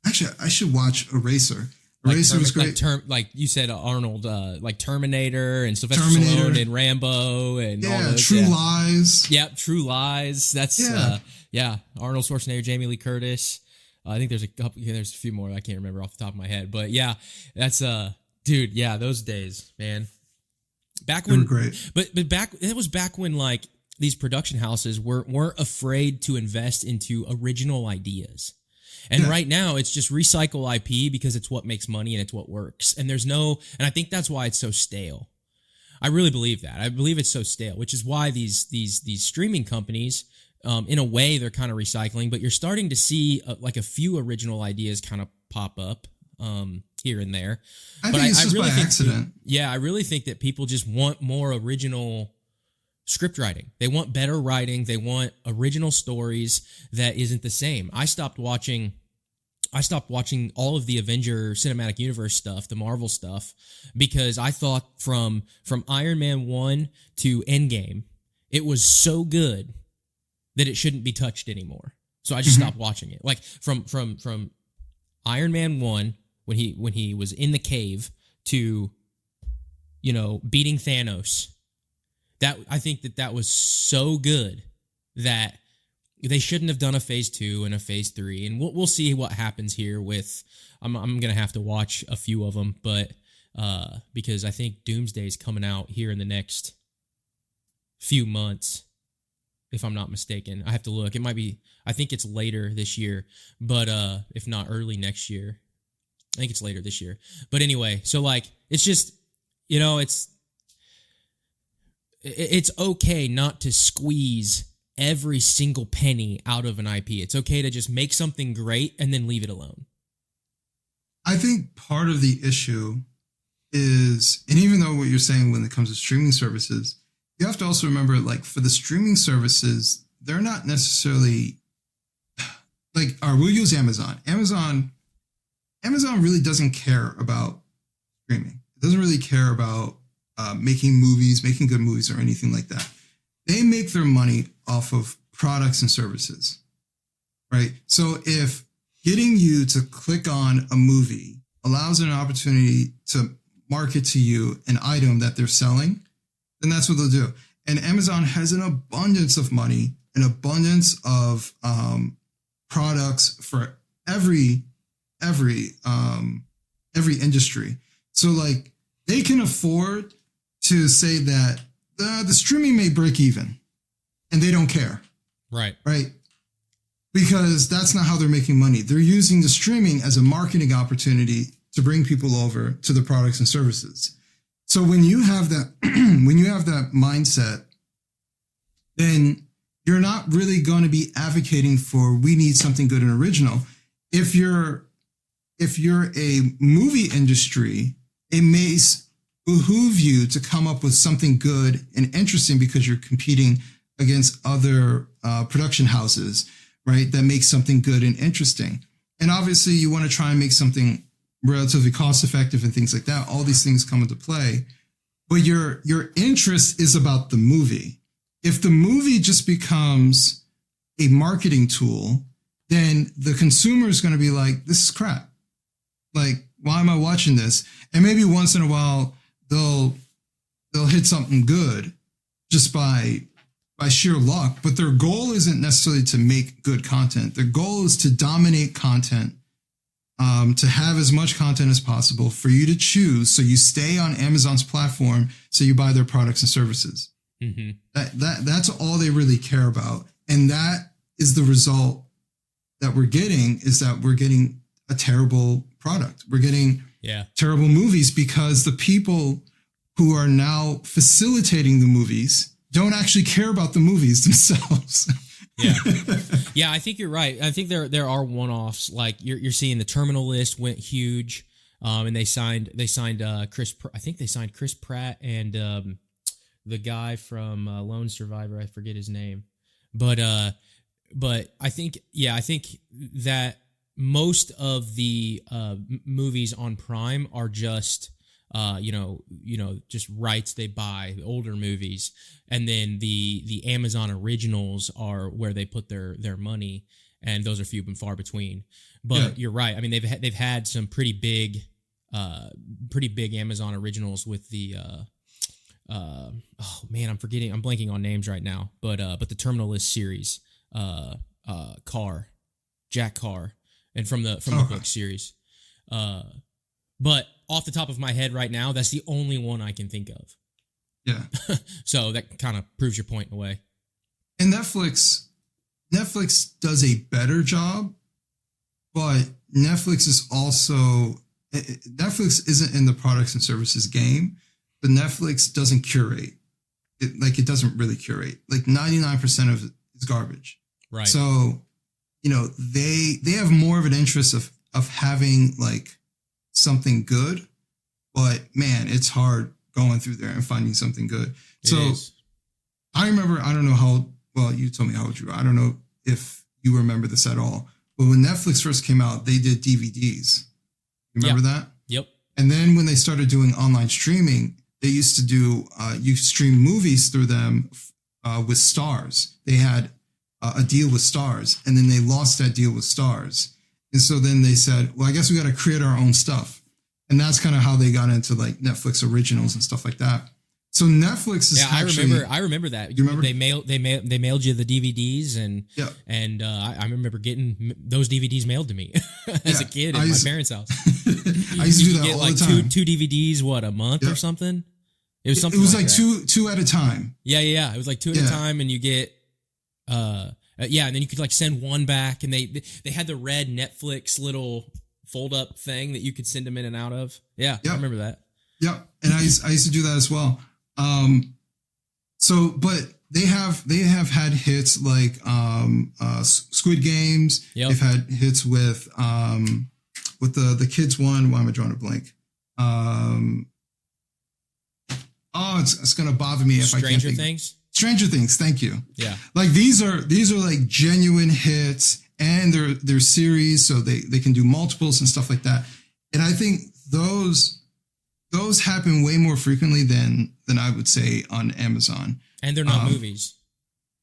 actually I should watch Eraser. Eraser was great. Like you said, Arnold, like Terminator and Sylvester Stallone and Rambo and all those. True Lies. Yep, True Lies. That's Arnold Schwarzenegger, Jamie Lee Curtis. I think there's a couple. There's a few more I can't remember off the top of my head, but yeah, that's dude. Yeah, those days, man. Back when, they were great. But it was back when like these production houses weren't afraid to invest into original ideas. And right now, it's just recycle IP because it's what makes money and it's what works. And and I think that's why it's so stale. I really believe that. I believe it's so stale, which is why these streaming companies, in a way, they're kind of recycling. But you're starting to see like a few original ideas kind of pop up here and there. I think it's just by accident. I really think that people just want more original script writing. They want better writing. They want original stories that isn't the same. I stopped watching all of the Avenger Cinematic Universe stuff, the Marvel stuff, because I thought from Iron Man 1 to Endgame, it was so good that it shouldn't be touched anymore. So I just stopped watching it. Like from Iron Man 1 when he was in the cave to beating Thanos. That I think that was so good that they shouldn't have done a phase 2 and a phase 3, and we'll see what happens here with. I'm gonna have to watch a few of them, but because I think Doomsday's coming out here in the next few months, if I'm not mistaken. I have to look. It might be. I think it's later this year, but if not early next year, I think it's later this year. But anyway, so like it's just it's okay not to squeeze every single penny out of an IP. It's okay to just make something great and then leave it alone. I think part of the issue is, and even though what you're saying when it comes to streaming services, you have to also remember, like, for the streaming services, they're not necessarily like, we'll use Amazon. Amazon really doesn't care about streaming. It doesn't really care about making good movies or anything like that. They make their money off of products and services, right? So if getting you to click on a movie allows an opportunity to market to you an item that they're selling, then that's what they'll do. And Amazon has an abundance of money, an abundance of products for every industry. So like they can afford to say that the streaming may break even, and they don't care. Right. Because that's not how they're making money. They're using the streaming as a marketing opportunity to bring people over to the products and services. So when you have that, mindset, then you're not really going to be advocating for we need something good and original. If you're a movie industry, it may behoove you to come up with something good and interesting because you're competing against other production houses, right? That makes something good and interesting. And obviously you want to try and make something relatively cost effective and things like that. All these things come into play, but your interest is about the movie. If the movie just becomes a marketing tool, then the consumer is going to be like, this is crap. Like, why am I watching this? And maybe once in a while they'll hit something good just by sheer luck, but their goal isn't necessarily to make good content. Their goal is to dominate content, to have as much content as possible for you to choose. So you stay on Amazon's platform, so you buy their products and services. Mm-hmm. That's all they really care about. And that is the result that we're getting, is that we're getting a terrible product. We're getting terrible movies because the people who are now facilitating the movies don't actually care about the movies themselves. Yeah, I think you're right. I think there are one-offs. Like you're seeing the Terminal List went huge, and they signed Chris. I think they signed Chris Pratt and the guy from Lone Survivor. I forget his name, but I think that most of the movies on Prime are just just rights they buy, older movies, and then the Amazon originals are where they put their money, and those are few and far between. But you're right. I mean, they've had some pretty big Amazon originals with the I'm blanking on names right now, but the Terminal List series, Jack Carr, and from the book series, but off the top of my head right now, that's the only one I can think of. Yeah. So that kind of proves your point in a way. And Netflix does a better job, but Netflix isn't in the products and services game, but Netflix doesn't curate. It doesn't really curate. Like 99% of it is garbage. Right. So, they have more of an interest of having like something good, but man, it's hard going through there and finding something good. I remember, I don't know you told me how old you are. I don't know if you remember this at all, but when Netflix first came out, they did DVDs. You remember that? Yep. And then when they started doing online streaming, they used to do, you stream movies through them with Stars. They had a deal with Stars, and then they lost that deal with Stars. And so then they said, well, I guess we got to create our own stuff. And that's kind of how they got into like Netflix originals and stuff like that. So Netflix is I remember that. You remember? They mailed you the DVDs, and I remember getting those DVDs mailed to me as a kid at my parents' house. I used to do that all the time. Two DVDs, a month or something? It was something. It was like two at a time. Yeah. It was like two at a time, and you get and then you could like send one back, and they had the red Netflix little fold up thing that you could send them in and out of. Yeah, I remember that. Yeah, and I used to do that as well. But they have had hits like Squid Games. Yep. They've had hits with the kids one. Why am I drawing a blank? It's gonna bother me if I can't think. Stranger Things. Thank you. Yeah. Like these are like genuine hits, and they're series, so they can do multiples and stuff like that. And I think those happen way more frequently than I would say on Amazon. And they're not movies.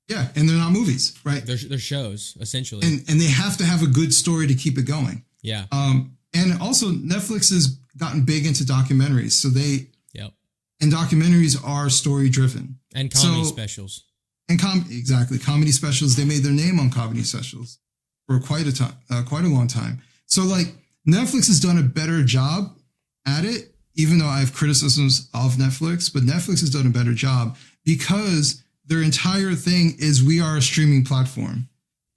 Yeah, and they're not movies, right? They're shows, essentially. And they have to have a good story to keep it going. Yeah. And also Netflix has gotten big into documentaries, so And documentaries are story driven. And comedy specials. And exactly. Comedy specials. They made their name on comedy specials for quite a long time. So like Netflix has done a better job at it, even though I have criticisms of Netflix, but Netflix has done a better job because their entire thing is we are a streaming platform.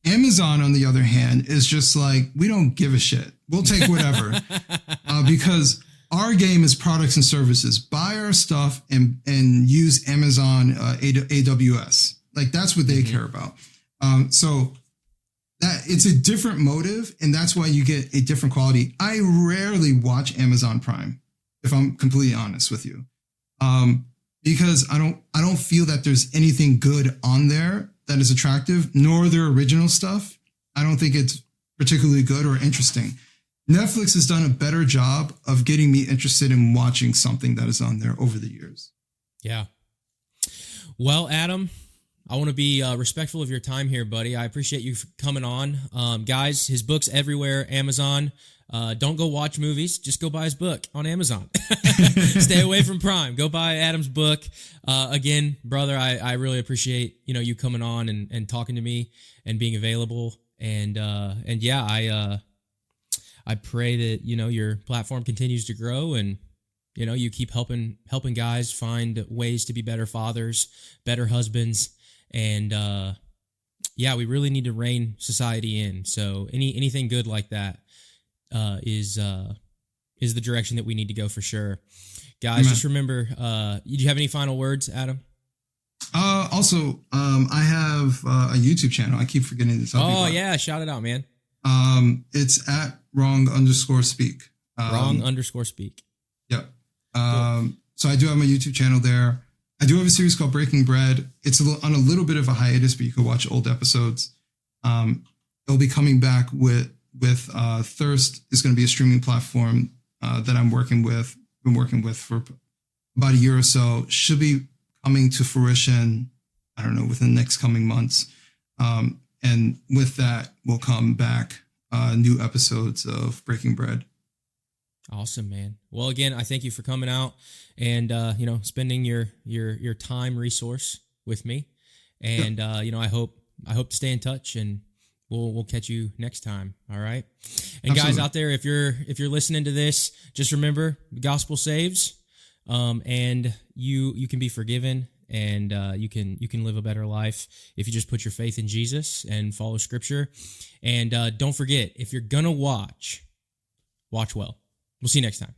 Amazon, on the other hand, is just like, we don't give a shit. We'll take whatever because our game is products and services. Buy our stuff and use Amazon AWS. Like that's what they care about. So that it's a different motive, and that's why you get a different quality. I rarely watch Amazon Prime, if I'm completely honest with you, because I don't feel that there's anything good on there that is attractive, nor their original stuff. I don't think it's particularly good or interesting. Netflix has done a better job of getting me interested in watching something that is on there over the years. Yeah. Well, Adam, I want to be respectful of your time here, buddy. I appreciate you coming on. Guys, his book's everywhere, Amazon. Don't go watch movies. Just go buy his book on Amazon. Stay away from Prime. Go buy Adam's book. Again, brother, I really appreciate, you coming on and talking to me and being available. And yeah, I pray that, your platform continues to grow and, you keep helping guys find ways to be better fathers, better husbands. And, yeah, we really need to rein society in. So anything good like that, is the direction that we need to go for sure. Guys, Just remember, do you have any final words, Adam? Also, I have a YouTube channel. I keep forgetting to tell people. Oh, yeah. Shout it out, man. It's at wrong_speak. Wrong_speak. Yep. So I do have my YouTube channel there. I do have a series called Breaking Bread. It's on a little bit of a hiatus, but you can watch old episodes. It'll be coming back with Thirst is going to be a streaming platform that I'm working with. Been working with for about a year or so. Should be coming to fruition, I don't know, within the next coming months. And with that will come back new episodes of Breaking Bread. Awesome, man. Well, again, I thank you for coming out and spending your time resource with me. And I hope to stay in touch, and we'll catch you next time. All right. And Absolutely. Guys out there, if you're listening to this, just remember the gospel saves, and you can be forgiven, and you can live a better life if you just put your faith in Jesus and follow Scripture. And don't forget, if you're gonna watch well. We'll see you next time.